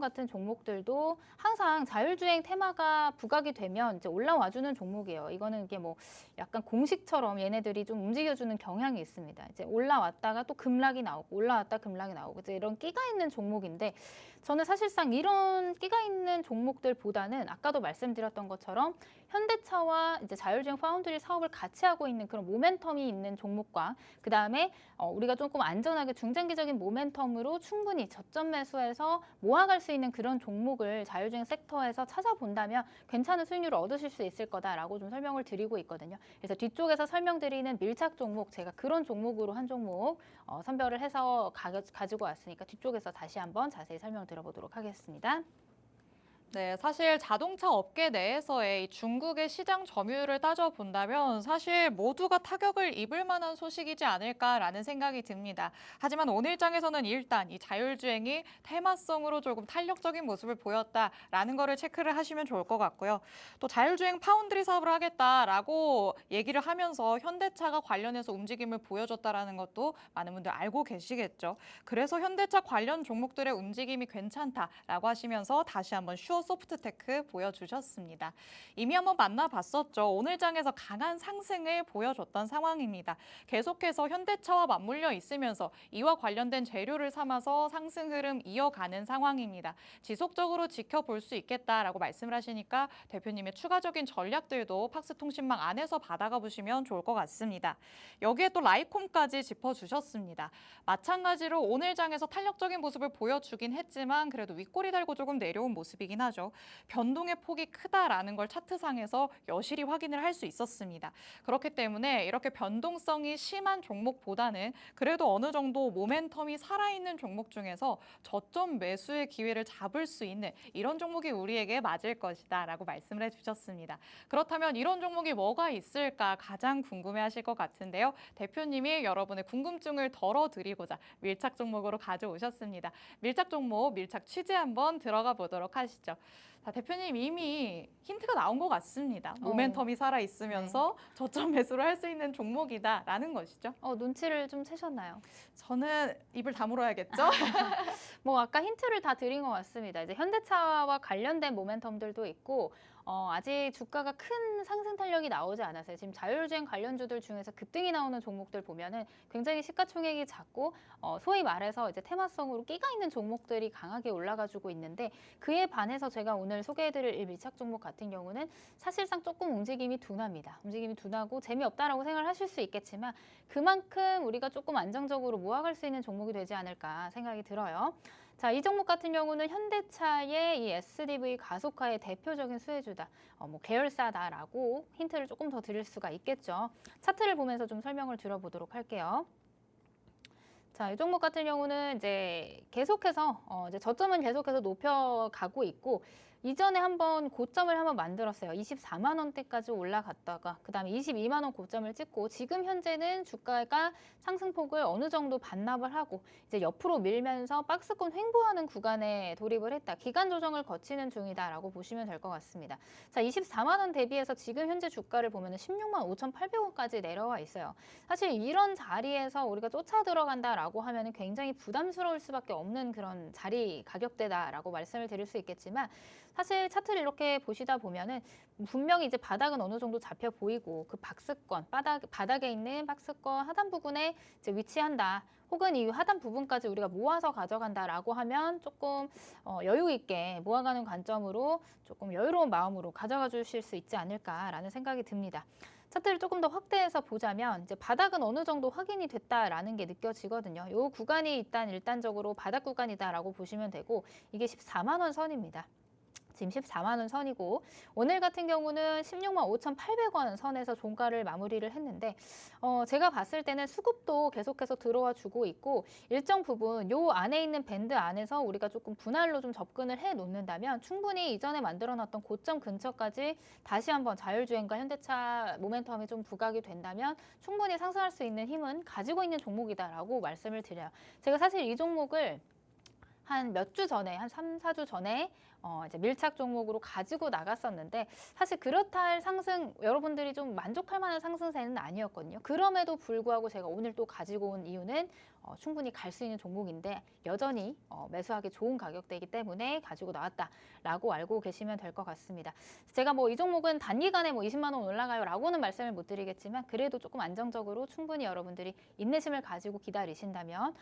같은 종목들도 항상 자율주행 테마가 부각이 되면 이제 올라와주는 종목이에요. 이거는 이게 뭐 약간 공식처럼 얘네들이 좀 움직여주는 경향이 있습니다. 이제 올라왔다가 또 급락이 나오고 올라왔다 급락이 나오고 이제 이런 끼가 있는 종목인데, 저는 사실상 이런 끼가 있는 종목들보다는 아까도 말씀드렸던 것처럼 현대차와 이제 자율주행 파운드리 사업을 같이 하고 있는 그런 모멘텀이 있는 종목과, 그 다음에 우리가 조금 안전하게 중장기적인 모멘텀으로 충분히 저점 매수해서 모아갈 수 있는 그런 종목을 자율주행 섹터에서 찾아본다면 괜찮은 수익률을 얻으실 수 있을 거다라고 좀 설명을 드리고 있거든요. 그래서 뒤쪽에서 설명드리는 밀착 종목, 제가 그런 종목으로 한 종목 선별을 해서 가지고 왔으니까 뒤쪽에서 다시 한번 자세히 설명 들어보도록 하겠습니다. 네, 사실 자동차 업계 내에서의 이 중국의 시장 점유율을 따져본다면 사실 모두가 타격을 입을 만한 소식이지 않을까라는 생각이 듭니다. 하지만 오늘장에서는 일단 이 자율주행이 테마성으로 조금 탄력적인 모습을 보였다라는 거를 체크를 하시면 좋을 것 같고요. 또 자율주행 파운드리 사업을 하겠다라고 얘기를 하면서 현대차가 관련해서 움직임을 보여줬다라는 것도 많은 분들 알고 계시겠죠. 그래서 현대차 관련 종목들의 움직임이 괜찮다라고 하시면서 다시 한번 소프트테크 보여주셨습니다. 이미 한번 만나봤었죠. 오늘장에서 강한 상승을 보여줬던 상황입니다. 계속해서 현대차와 맞물려 있으면서 이와 관련된 재료를 삼아서 상승 흐름 이어가는 상황입니다. 지속적으로 지켜볼 수 있겠다라고 말씀을 하시니까 대표님의 추가적인 전략들도 팍스통신망 안에서 받아가 보시면 좋을 것 같습니다. 여기에 또 라이콤까지 짚어주셨습니다. 마찬가지로 오늘장에서 탄력적인 모습을 보여주긴 했지만 그래도 윗꼬리 달고 조금 내려온 모습이긴 하죠. 하죠. 변동의 폭이 크다라는 걸 차트상에서 여실히 확인을 할 수 있었습니다. 그렇기 때문에 이렇게 변동성이 심한 종목보다는 그래도 어느 정도 모멘텀이 살아있는 종목 중에서 저점 매수의 기회를 잡을 수 있는 이런 종목이 우리에게 맞을 것이다 라고 말씀을 해주셨습니다. 그렇다면 이런 종목이 뭐가 있을까 가장 궁금해하실 것 같은데요. 대표님이 여러분의 궁금증을 덜어드리고자 밀착 종목으로 가져오셨습니다. 밀착 종목, 밀착 취재 한번 들어가 보도록 하시죠. 자, 대표님 이미 힌트가 나온 것 같습니다. 모멘텀이 살아있으면서 저점 매수를 할 수 있는 종목이다라는 것이죠. 눈치를 좀 채셨나요? 저는 입을 다물어야겠죠? 뭐 아까 힌트를 다 드린 것 같습니다. 이제 현대차와 관련된 모멘텀들도 있고 아직 주가가 큰 상승 탄력이 나오지 않았어요. 지금 자율주행 관련주들 중에서 급등이 나오는 종목들 보면은 굉장히 시가총액이 작고 소위 말해서 이제 테마성으로 끼가 있는 종목들이 강하게 올라가지고 있는데 그에 반해서 제가 오늘 소개해드릴 이 밀착 종목 같은 경우는 사실상 조금 움직임이 둔합니다. 움직임이 둔하고 재미없다라고 생각하실 수 있겠지만 그만큼 우리가 조금 안정적으로 모아갈 수 있는 종목이 되지 않을까 생각이 들어요. 자, 이 종목 같은 경우는 현대차의 이 SDV 가속화의 대표적인 수혜주다. 뭐 계열사다라고 힌트를 조금 더 드릴 수가 있겠죠. 차트를 보면서 좀 설명을 들어보도록 할게요. 자, 이 종목 같은 경우는 이제 계속해서 이제 저점은 계속해서 높여가고 있고 이전에 한번 고점을 한번 만들었어요. 24만 원대까지 올라갔다가 그다음에 22만 원 고점을 찍고 지금 현재는 주가가 상승폭을 어느 정도 반납을 하고 이제 옆으로 밀면서 박스권 횡보하는 구간에 돌입을 했다. 기간 조정을 거치는 중이다라고 보시면 될 것 같습니다. 자, 24만 원 대비해서 지금 현재 주가를 보면은 16만 5,800원까지 내려와 있어요. 사실 이런 자리에서 우리가 쫓아 들어간다라고 하면은 굉장히 부담스러울 수밖에 없는 그런 자리 가격대다라고 말씀을 드릴 수 있겠지만 사실 차트를 이렇게 보시다 보면은 분명히 이제 바닥은 어느 정도 잡혀 보이고 그 박스권 바닥에 있는 박스권 하단 부분에 이제 위치한다. 혹은 이 하단 부분까지 우리가 모아서 가져간다라고 하면 조금 여유 있게 모아가는 관점으로 조금 여유로운 마음으로 가져가 주실 수 있지 않을까라는 생각이 듭니다. 차트를 조금 더 확대해서 보자면 이제 바닥은 어느 정도 확인이 됐다라는 게 느껴지거든요. 이 구간이 일단적으로 바닥 구간이다라고 보시면 되고 이게 14만 원 선입니다. 지금 14만 원 선이고 오늘 같은 경우는 16만 5,800원 선에서 종가를 마무리를 했는데 제가 봤을 때는 수급도 계속해서 들어와 주고 있고 일정 부분 요 안에 있는 밴드 안에서 우리가 조금 분할로 좀 접근을 해 놓는다면 충분히 이전에 만들어 놨던 고점 근처까지 다시 한번 자율주행과 현대차 모멘텀이 좀 부각이 된다면 충분히 상승할 수 있는 힘은 가지고 있는 종목이다라고 말씀을 드려요. 제가 사실 이 종목을 한 몇 주 전에, 한 3, 4주 전에 이제 밀착 종목으로 가지고 나갔었는데 사실 그렇다 할 상승, 여러분들이 좀 만족할 만한 상승세는 아니었거든요. 그럼에도 불구하고 제가 오늘 또 가지고 온 이유는 충분히 갈 수 있는 종목인데 여전히 매수하기 좋은 가격대이기 때문에 가지고 나왔다라고 알고 계시면 될 것 같습니다. 제가 뭐 이 종목은 단기간에 뭐 20만 원 올라가요 라고는 말씀을 못 드리겠지만 그래도 조금 안정적으로 충분히 여러분들이 인내심을 가지고 기다리신다면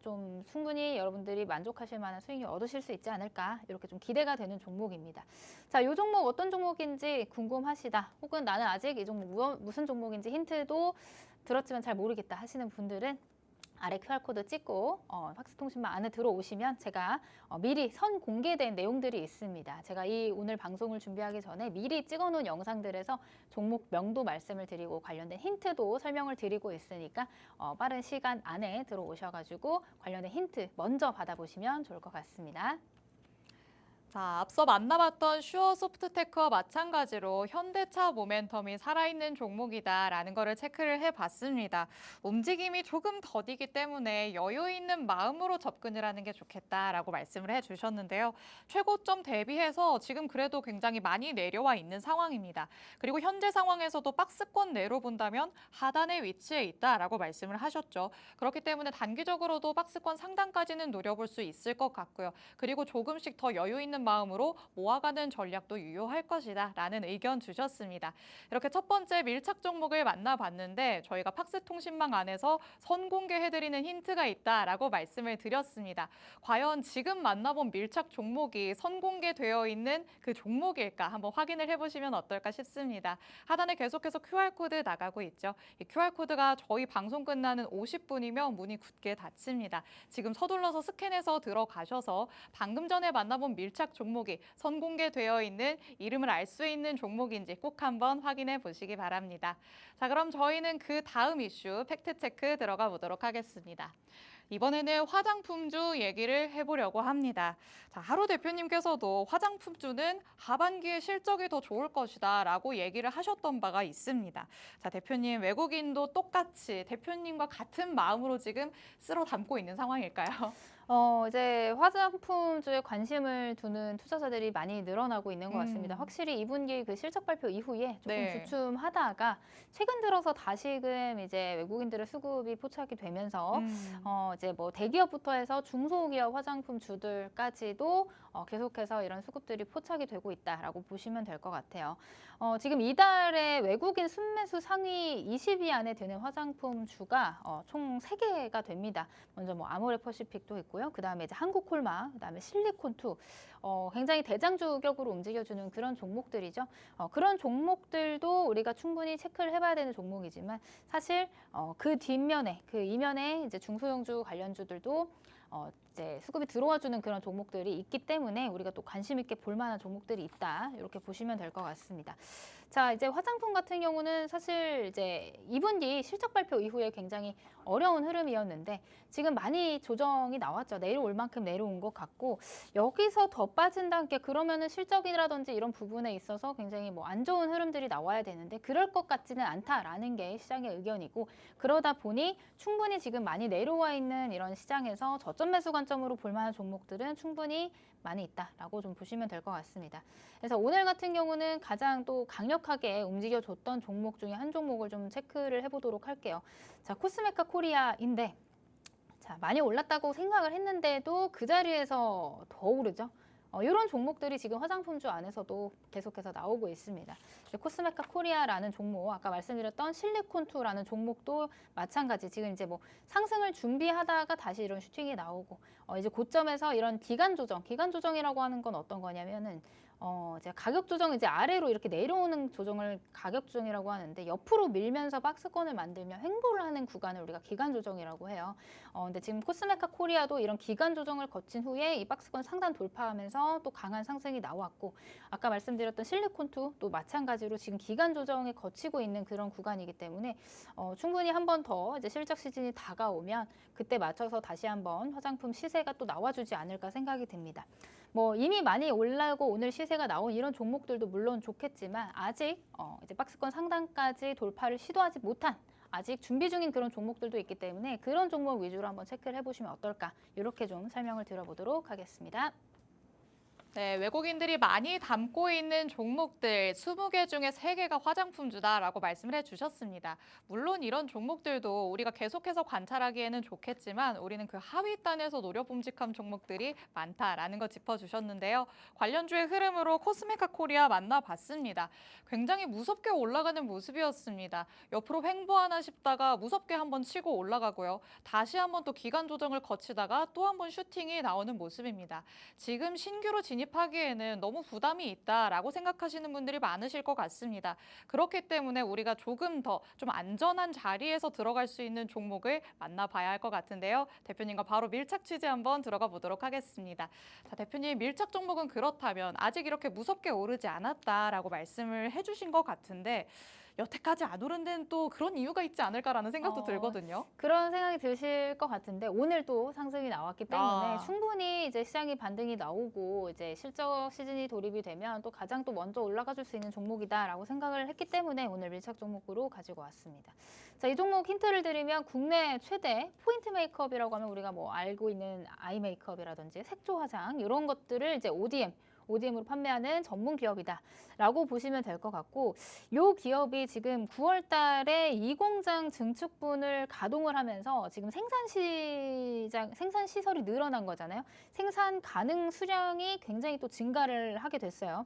좀 충분히 여러분들이 만족하실 만한 수익을 얻으실 수 있지 않을까 이렇게 좀 기대가 되는 종목입니다. 자, 이 종목 어떤 종목인지 궁금하시다 혹은 나는 아직 이 종목 무슨 종목인지 힌트도 들었지만 잘 모르겠다 하시는 분들은 아래 QR코드 찍고 팍스통신망 안에 들어오시면 제가 미리 선 공개된 내용들이 있습니다. 제가 이 오늘 방송을 준비하기 전에 미리 찍어놓은 영상들에서 종목명도 말씀을 드리고 관련된 힌트도 설명을 드리고 있으니까 빠른 시간 안에 들어오셔가지고 관련된 힌트 먼저 받아보시면 좋을 것 같습니다. 자, 앞서 만나봤던 슈어 소프트테크와 마찬가지로 현대차 모멘텀이 살아있는 종목이다라는 거를 체크를 해봤습니다. 움직임이 조금 더디기 때문에 여유 있는 마음으로 접근을 하는 게 좋겠다라고 말씀을 해주셨는데요. 최고점 대비해서 지금 그래도 굉장히 많이 내려와 있는 상황입니다. 그리고 현재 상황에서도 박스권 내로 본다면 하단에 위치해 있다라고 말씀을 하셨죠. 그렇기 때문에 단기적으로도 박스권 상단까지는 노려볼 수 있을 것 같고요. 그리고 조금씩 더 여유 있는 마음으로 모아가는 전략도 유효할 것이다 라는 의견 주셨습니다. 이렇게 첫 번째 밀착 종목을 만나봤는데 저희가 팍스통신망 안에서 선공개해드리는 힌트가 있다라고 말씀을 드렸습니다. 과연 지금 만나본 밀착 종목이 선공개되어 있는 그 종목일까 한번 확인을 해보시면 어떨까 싶습니다. 하단에 계속해서 QR코드 나가고 있죠. 이 QR코드가 저희 방송 끝나는 50분이면 문이 굳게 닫힙니다. 지금 서둘러서 스캔해서 들어가셔서 방금 전에 만나본 밀착 종목이 선공개되어 있는 이름을 알 수 있는 종목인지 꼭 한번 확인해 보시기 바랍니다. 자, 그럼 저희는 그 다음 이슈 팩트체크 들어가 보도록 하겠습니다. 이번에는 화장품주 얘기를 해보려고 합니다. 자, 하루 대표님께서도 화장품주는 하반기에 실적이 더 좋을 것이다 라고 얘기를 하셨던 바가 있습니다. 자, 대표님, 외국인도 똑같이 대표님과 같은 마음으로 지금 쓸어 담고 있는 상황일까요? 이제 화장품주에 관심을 두는 투자자들이 많이 늘어나고 있는 것 같습니다. 확실히 2분기 그 실적 발표 이후에 조금 네. 주춤하다가 최근 들어서 다시금 이제 외국인들의 수급이 포착이 되면서 이제 뭐 대기업부터 해서 중소기업 화장품주들까지도 계속해서 이런 수급들이 포착이 되고 있다라고 보시면 될 것 같아요. 지금 이달에 외국인 순매수 상위 20위 안에 드는 화장품주가 총 3개가 됩니다. 먼저 뭐 아모레퍼시픽도 있고요. 그다음에 이제 한국콜마, 그다음에 실리콘2 굉장히 대장주격으로 움직여주는 그런 종목들이죠. 그런 종목들도 우리가 충분히 체크를 해봐야 되는 종목이지만 사실 그 뒷면에 그 이면에 이제 중소형주 관련주들도 이제 수급이 들어와주는 그런 종목들이 있기 때문에 우리가 또 관심 있게 볼 만한 종목들이 있다. 이렇게 보시면 될 것 같습니다. 자, 이제 화장품 같은 경우는 사실 이제 2분기 실적 발표 이후에 굉장히 어려운 흐름이었는데 지금 많이 조정이 나왔죠. 내려올 만큼 내려온 것 같고 여기서 더 빠진다는 게 그러면은 실적이라든지 이런 부분에 있어서 굉장히 뭐 안 좋은 흐름들이 나와야 되는데 그럴 것 같지는 않다라는 게 시장의 의견이고 그러다 보니 충분히 지금 많이 내려와 있는 이런 시장에서 저점 매수 관점으로 볼 만한 종목들은 충분히 많이 있다라고 좀 보시면 될 것 같습니다. 그래서 오늘 같은 경우는 가장 또 강력하게 움직여줬던 종목 중에 한 종목을 좀 체크를 해보도록 할게요. 자, 코스메카 코리아인데 자, 많이 올랐다고 생각을 했는데도 그 자리에서 더 오르죠. 이런 종목들이 지금 화장품주 안에서도 계속해서 나오고 있습니다. 코스메카 코리아라는 종목, 아까 말씀드렸던 실리콘2라는 종목도 마찬가지. 지금 이제 뭐 상승을 준비하다가 다시 이런 슈팅이 나오고, 이제 고점에서 이런 기간 조정이라고 하는 건 어떤 거냐면은 이제 가격 조정 이제 아래로 이렇게 내려오는 조정을 가격 조정이라고 하는데 옆으로 밀면서 박스권을 만들며 횡보를 하는 구간을 우리가 기간 조정이라고 해요. 근데 지금 코스메카 코리아도 이런 기간 조정을 거친 후에 이 박스권 상단 돌파하면서 또 강한 상승이 나왔고 아까 말씀드렸던 실리콘2 또 마찬가지로 지금 기간 조정에 거치고 있는 그런 구간이기 때문에 충분히 한 번 더 이제 실적 시즌이 다가오면 그때 맞춰서 다시 한번 화장품 시세가 또 나와주지 않을까 생각이 듭니다. 뭐 이미 많이 올라오고 오늘 시세가 나온 이런 종목들도 물론 좋겠지만 아직 이제 박스권 상단까지 돌파를 시도하지 못한 아직 준비 중인 그런 종목들도 있기 때문에 그런 종목 위주로 한번 체크를 해보시면 어떨까 이렇게 좀 설명을 드려보도록 하겠습니다. 네, 외국인들이 많이 담고 있는 종목들 20개 중에 3개가 화장품주다라고 말씀을 해주셨습니다. 물론 이런 종목들도 우리가 계속해서 관찰하기에는 좋겠지만 우리는 그 하위단에서 노려봄직한 종목들이 많다라는 거 짚어주셨는데요. 관련주의 흐름으로 코스메카 코리아 만나봤습니다. 굉장히 무섭게 올라가는 모습이었습니다. 옆으로 횡보하나 싶다가 무섭게 한번 치고 올라가고요. 다시 한번 또 기간 조정을 거치다가 또 한번 슈팅이 나오는 모습입니다. 지금 신규로 진입하기에는 너무 부담이 있다라고 생각하시는 분들이 많으실 것 같습니다. 그렇기 때문에 우리가 조금 더 좀 안전한 자리에서 들어갈 수 있는 종목을 만나봐야 할 것 같은데요. 대표님과 바로 밀착 취재 한번 들어가 보도록 하겠습니다. 자, 대표님 밀착 종목은 그렇다면 아직 이렇게 무섭게 오르지 않았다라고 말씀을 해주신 것 같은데 여태까지 안 오른 데는 또 그런 이유가 있지 않을까라는 생각도 들거든요. 그런 생각이 드실 것 같은데 오늘 또 상승이 나왔기 때문에 충분히 이제 시장이 반등이 나오고 이제 실적 시즌이 돌입이 되면 또 가장 또 먼저 올라가 줄 수 있는 종목이다라고 생각을 했기 때문에 오늘 밀착 종목으로 가지고 왔습니다. 자, 이 종목 힌트를 드리면 국내 최대 포인트 메이크업이라고 하면 우리가 뭐 알고 있는 아이 메이크업이라든지 색조 화장 이런 것들을 이제 ODM으로 판매하는 전문 기업이다라고 보시면 될 것 같고 이 기업이 지금 9월 달에 이 공장 증축분을 가동을 하면서 지금 생산 시설이 늘어난 거잖아요. 생산 가능 수량이 굉장히 또 증가를 하게 됐어요.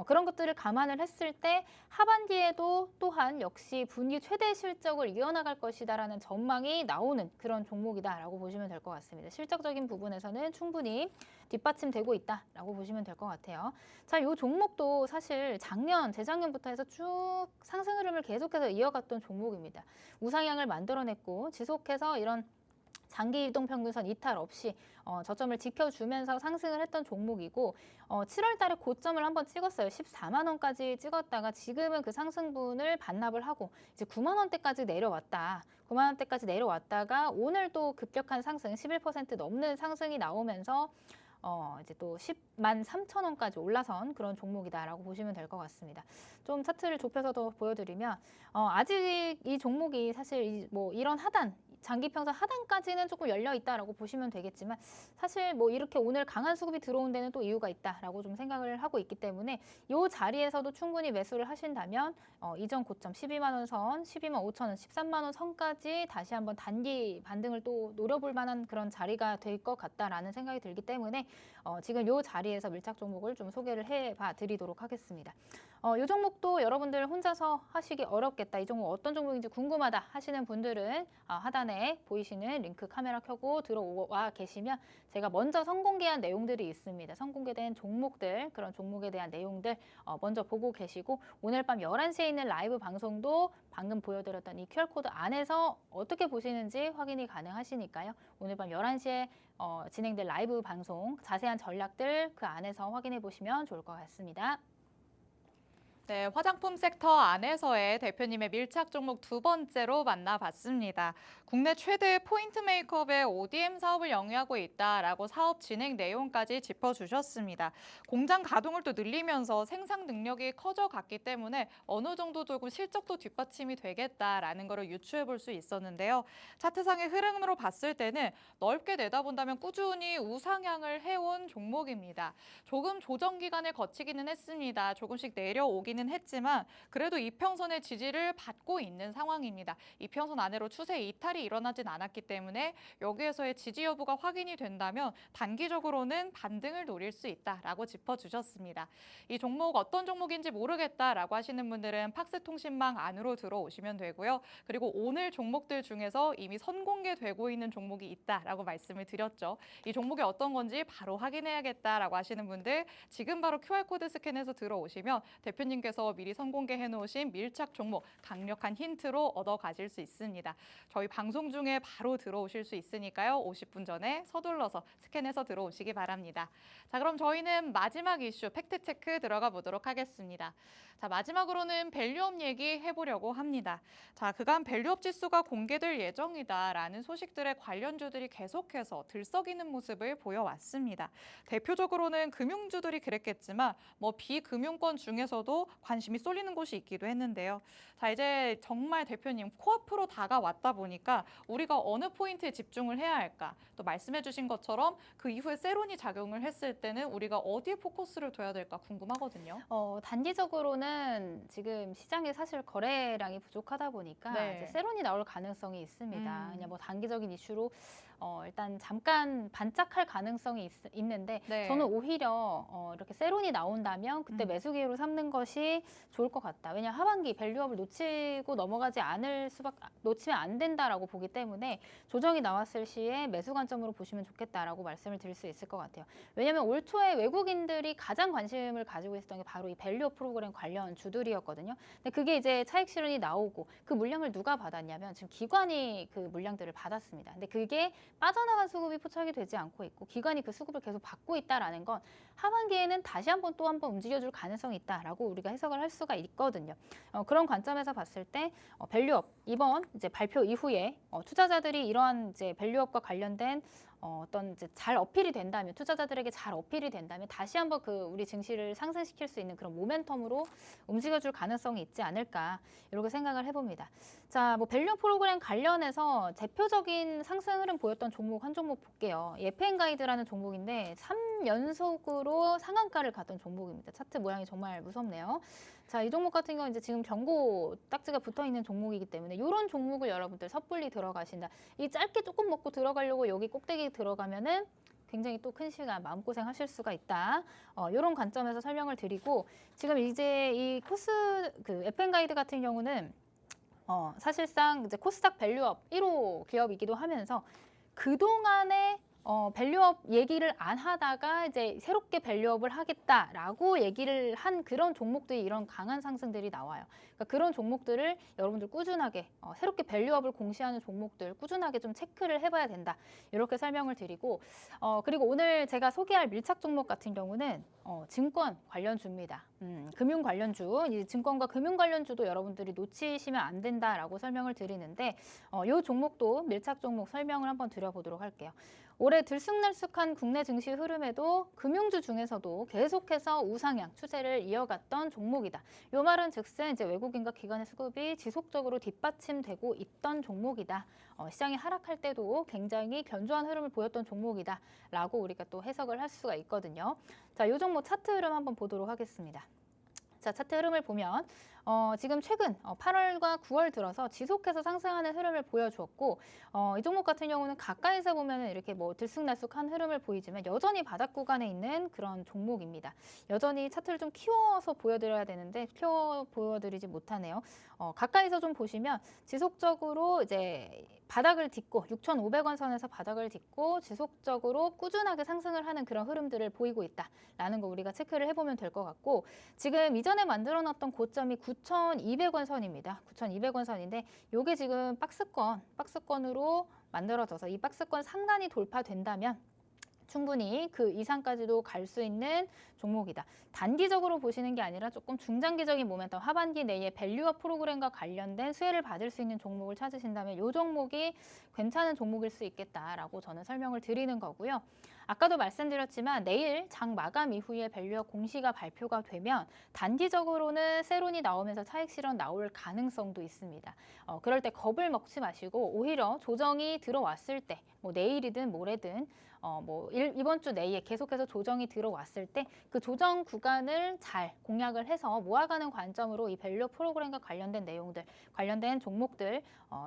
그런 것들을 감안을 했을 때 하반기에도 또한 역시 분기 최대 실적을 이어나갈 것이다라는 전망이 나오는 그런 종목이다라고 보시면 될 것 같습니다. 실적적인 부분에서는 충분히 뒷받침되고 있다라고 보시면 될 것 같아요. 자, 이 종목도 사실 재작년부터 해서 쭉 상승 흐름을 계속해서 이어갔던 종목입니다. 우상향을 만들어냈고 지속해서 이런 장기 이동평균선 이탈 없이 저점을 지켜주면서 상승을 했던 종목이고 7월 달에 고점을 한번 찍었어요. 14만 원까지 찍었다가 지금은 그 상승분을 반납을 하고 이제 9만 원대까지 내려왔다. 9만 원대까지 내려왔다가 오늘 또 급격한 상승 11% 넘는 상승이 나오면서 이제 또 10만 3천 원까지 올라선 그런 종목이다라고 보시면 될 것 같습니다. 좀 차트를 좁혀서 더 보여드리면 아직 이 종목이 사실 뭐 이런 하단 장기 평선 하단까지는 조금 열려 있다라고 보시면 되겠지만 사실 뭐 이렇게 오늘 강한 수급이 들어온 데는 또 이유가 있다라고 좀 생각을 하고 있기 때문에 이 자리에서도 충분히 매수를 하신다면 이전 고점 12만 원 선, 12만 5천 원, 13만 원 선까지 다시 한번 단기 반등을 또 노려볼 만한 그런 자리가 될 것 같다라는 생각이 들기 때문에 지금 이 자리에서 밀착 종목을 좀 소개를 해봐 드리도록 하겠습니다. 이 종목도 여러분들 혼자서 하시기 어렵겠다. 이 종목 어떤 종목인지 궁금하다 하시는 분들은 하단에 보이시는 링크 카메라 켜고 들어와 계시면 제가 먼저 선공개한 내용들이 있습니다. 선공개된 종목들, 그런 종목에 대한 내용들 먼저 보고 계시고 오늘 밤 11시에 있는 라이브 방송도 방금 보여드렸던 이 QR코드 안에서 어떻게 보시는지 확인이 가능하시니까요. 오늘 밤 11시에 진행될 라이브 방송 자세한 전략들 그 안에서 확인해 보시면 좋을 것 같습니다. 네, 화장품 섹터 안에서의 대표님의 밀착 종목 두 번째로 만나봤습니다. 국내 최대 포인트 메이크업의 ODM 사업을 영위하고 있다라고 사업 진행 내용까지 짚어주셨습니다. 공장 가동을 또 늘리면서 생산 능력이 커져갔기 때문에 어느 정도 조금 실적도 뒷받침이 되겠다라는 것을 유추해 볼 수 있었는데요. 차트상의 흐름으로 봤을 때는 넓게 내다본다면 꾸준히 우상향을 해온 종목입니다. 조금 조정 기간을 거치기는 했습니다. 조금씩 내려오기는 했지만 그래도 이평선의 지지를 받고 있는 상황입니다. 이평선 안으로 추세 이탈이 일어나진 않았기 때문에 여기에서의 지지 여부가 확인이 된다면 단기적으로는 반등을 노릴 수 있다라고 짚어주셨습니다. 이 종목 어떤 종목인지 모르겠다라고 하시는 분들은 팍스통신망 안으로 들어오시면 되고요. 그리고 오늘 종목들 중에서 이미 선공개되고 있는 종목이 있다라고 말씀을 드렸죠. 이 종목이 어떤 건지 바로 확인해야겠다라고 하시는 분들 지금 바로 QR코드 스캔해서 들어오시면 대표님께서 미리 선공개해 놓으신 밀착 종목 강력한 힌트로 얻어 가실 수 있습니다. 저희 방송 중에 바로 들어오실 수 있으니까요. 50분 전에 서둘러서 스캔해서 들어오시기 바랍니다. 자, 그럼 저희는 마지막 이슈 팩트체크 들어가 보도록 하겠습니다. 자, 마지막으로는 밸류업 얘기 해보려고 합니다. 자, 그간 밸류업 지수가 공개될 예정이다라는 소식들의 관련주들이 계속해서 들썩이는 모습을 보여왔습니다. 대표적으로는 금융주들이 그랬겠지만 뭐 비금융권 중에서도 관심이 쏠리는 곳이 있기도 했는데요. 자, 이제 정말 대표님 코앞으로 다가왔다 보니까 우리가 어느 포인트에 집중을 해야 할까? 또 말씀해 주신 것처럼 그 이후에 세론이 작용을 했을 때는 우리가 어디에 포커스를 둬야 될까 궁금하거든요. 단기적으로는 지금 시장에 사실 거래량이 부족하다 보니까 네. 이제 세론이 나올 가능성이 있습니다. 그냥 뭐 단기적인 이슈로 일단 잠깐 반짝할 가능성이 있는데 네. 저는 오히려 이렇게 세론이 나온다면 그때 매수 기회로 삼는 것이 좋을 것 같다. 왜냐 하반기 밸류업을 놓치고 넘어가지 않을 놓치면 안 된다라고 보기 때문에 조정이 나왔을 시에 매수 관점으로 보시면 좋겠다라고 말씀을 드릴 수 있을 것 같아요. 왜냐하면 올 초에 외국인들이 가장 관심을 가지고 있었던 게 바로 이 밸류업 프로그램 관련 주들이었거든요. 근데 그게 이제 차익 실현이 나오고 그 물량을 누가 받았냐면 지금 기관이 그 물량들을 받았습니다. 근데 그게 빠져나간 수급이 포착이 되지 않고 있고 기관이 그 수급을 계속 받고 있다라는 건 하반기에는 다시 한번 또 한번 움직여줄 가능성이 있다라고 우리가 해석을 할 수가 있거든요. 그런 관점에서 봤을 때 밸류업 이번 이제 발표 이후에 투자자들이 이러한 이제 밸류업과 관련된 어떤 이제 잘 어필이 된다면 투자자들에게 잘 어필이 된다면 다시 한번 그 우리 증시를 상승시킬 수 있는 그런 모멘텀으로 움직여줄 가능성이 있지 않을까 이렇게 생각을 해봅니다. 자, 뭐 밸류 프로그램 관련해서 대표적인 상승 흐름 보였던 종목 한 종목 볼게요. 예펜 가이드라는 종목인데 3연속으로 상한가를 갔던 종목입니다. 차트 모양이 정말 무섭네요. 자, 이 종목 같은 경우는 이제 지금 경고 딱지가 붙어 있는 종목이기 때문에 이런 종목을 여러분들 섣불리 들어가신다. 이 짧게 조금 먹고 들어가려고 여기 꼭대기 들어가면은 굉장히 또 큰 시간 마음고생 하실 수가 있다. 이런 관점에서 설명을 드리고 지금 이제 이 FM 가이드 같은 경우는 사실상 이제 코스닥 밸류업 1호 기업이기도 하면서 그동안의 밸류업 얘기를 안 하다가 이제 새롭게 밸류업을 하겠다라고 얘기를 한 그런 종목들이 이런 강한 상승들이 나와요. 그러니까 그런 종목들을 여러분들 꾸준하게 새롭게 밸류업을 공시하는 종목들 꾸준하게 좀 체크를 해봐야 된다. 이렇게 설명을 드리고 그리고 오늘 제가 소개할 밀착 종목 같은 경우는 증권 관련주입니다. 금융 관련주, 이 증권과 금융 관련주도 여러분들이 놓치시면 안 된다라고 설명을 드리는데 이 종목도 밀착 종목 설명을 한번 드려보도록 할게요. 올해 들쑥날쑥한 국내 증시 흐름에도 금융주 중에서도 계속해서 우상향 추세를 이어갔던 종목이다. 이 말은 즉슨 이제 외국인과 기관의 수급이 지속적으로 뒷받침되고 있던 종목이다. 시장이 하락할 때도 굉장히 견조한 흐름을 보였던 종목이다라고 우리가 또 해석을 할 수가 있거든요. 자, 이 종목 차트 흐름 한번 보도록 하겠습니다. 자, 차트 흐름을 보면 지금 최근 8월과 9월 들어서 지속해서 상승하는 흐름을 보여주었고 이 종목 같은 경우는 가까이서 보면 이렇게 뭐 들쑥날쑥한 흐름을 보이지만 여전히 바닥 구간에 있는 그런 종목입니다. 여전히 차트를 좀 키워서 보여드려야 되는데 키워 보여드리지 못하네요. 가까이서 좀 보시면 지속적으로 이제 바닥을 딛고 6,500원 선에서 바닥을 딛고 지속적으로 꾸준하게 상승을 하는 그런 흐름들을 보이고 있다라는 거 우리가 체크를 해보면 될 것 같고 지금 이전에 만들어놨던 고점이 9,200원 선입니다. 9,200원 선인데 이게 지금 박스권으로 만들어져서 이 박스권 상단이 돌파된다면 충분히 그 이상까지도 갈 수 있는 종목이다. 단기적으로 보시는 게 아니라 조금 중장기적인 모멘텀, 하반기 내에 밸류업 프로그램과 관련된 수혜를 받을 수 있는 종목을 찾으신다면 이 종목이 괜찮은 종목일 수 있겠다라고 저는 설명을 드리는 거고요. 아까도 말씀드렸지만 내일 장 마감 이후에 밸류업 공시가 발표가 되면 단기적으로는 세론이 나오면서 차익 실현 나올 가능성도 있습니다. 그럴 때 겁을 먹지 마시고 오히려 조정이 들어왔을 때 뭐 내일이든 모레든 이번 주 내에 계속해서 조정이 들어왔을 때 그 조정 구간을 잘 공략을 해서 모아가는 관점으로 이 밸류 프로그램과 관련된 내용들, 관련된 종목들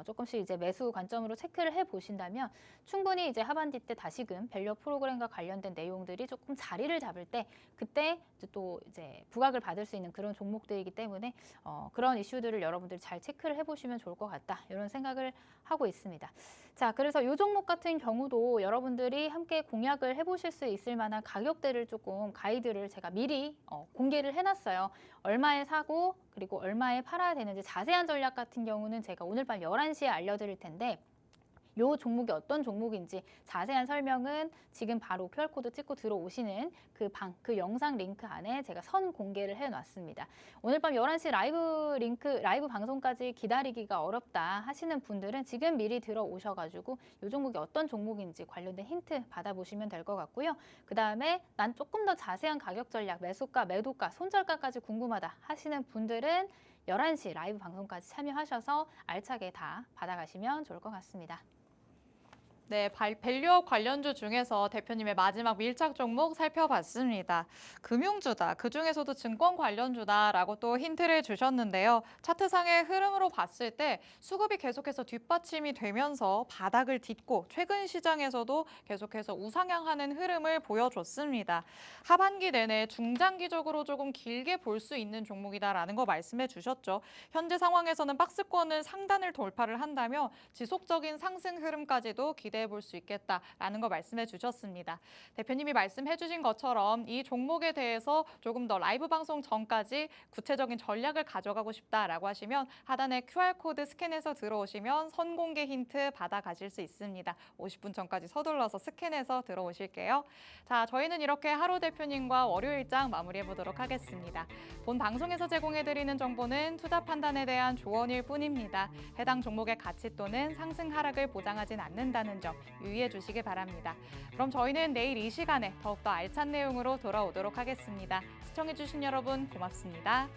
조금씩 이제 매수 관점으로 체크를 해 보신다면 충분히 이제 하반기 때 다시금 밸류 프로그램과 관련된 내용들이 조금 자리를 잡을 때 그때 또 이제 부각을 받을 수 있는 그런 종목들이기 때문에 그런 이슈들을 여러분들이 잘 체크를 해 보시면 좋을 것 같다. 이런 생각을 하고 있습니다. 자, 그래서 이 종목 같은 경우도 여러분들이 함께 공략을 해보실 수 있을 만한 가격대를 조금 가이드를 제가 미리 공개를 해놨어요. 얼마에 사고 그리고 얼마에 팔아야 되는지 자세한 전략 같은 경우는 제가 오늘 밤 11시에 알려드릴 텐데 요 종목이 어떤 종목인지 자세한 설명은 지금 바로 QR코드 찍고 들어오시는 그 영상 링크 안에 제가 선 공개를 해놨습니다. 오늘 밤 11시 라이브 방송까지 기다리기가 어렵다 하시는 분들은 지금 미리 들어오셔가지고 요 종목이 어떤 종목인지 관련된 힌트 받아보시면 될 것 같고요. 그 다음에 난 조금 더 자세한 가격 전략, 매수가, 매도가, 손절가까지 궁금하다 하시는 분들은 11시 라이브 방송까지 참여하셔서 알차게 다 받아가시면 좋을 것 같습니다. 네, 밸류업 관련주 중에서 대표님의 마지막 밀착 종목 살펴봤습니다. 금융주다, 그중에서도 증권 관련주다라고 또 힌트를 주셨는데요. 차트상의 흐름으로 봤을 때 수급이 계속해서 뒷받침이 되면서 바닥을 딛고 최근 시장에서도 계속해서 우상향하는 흐름을 보여줬습니다. 하반기 내내 중장기적으로 조금 길게 볼 수 있는 종목이다라는 거 말씀해 주셨죠. 현재 상황에서는 박스권을 상단을 돌파를 한다며 지속적인 상승 흐름까지도 기대해 볼 수 있겠다라는 거 말씀해 주셨습니다. 대표님이 말씀해 주신 것처럼 이 종목에 대해서 조금 더 라이브 방송 전까지 구체적인 전략을 가져가고 싶다라고 하시면 하단에 QR코드 스캔해서 들어오시면 선공개 힌트 받아가실 수 있습니다. 50분 전까지 서둘러서 스캔해서 들어오실게요. 자, 저희는 이렇게 하루 대표님과 월요일장 마무리해 보도록 하겠습니다. 본 방송에서 제공해드리는 정보는 투자 판단에 대한 조언일 뿐입니다. 해당 종목의 가치 또는 상승 하락을 보장하진 않는다는 점 유의해 주시기 바랍니다. 그럼 저희는 내일 이 시간에 더욱더 알찬 내용으로 돌아오도록 하겠습니다. 시청해 주신 여러분 고맙습니다.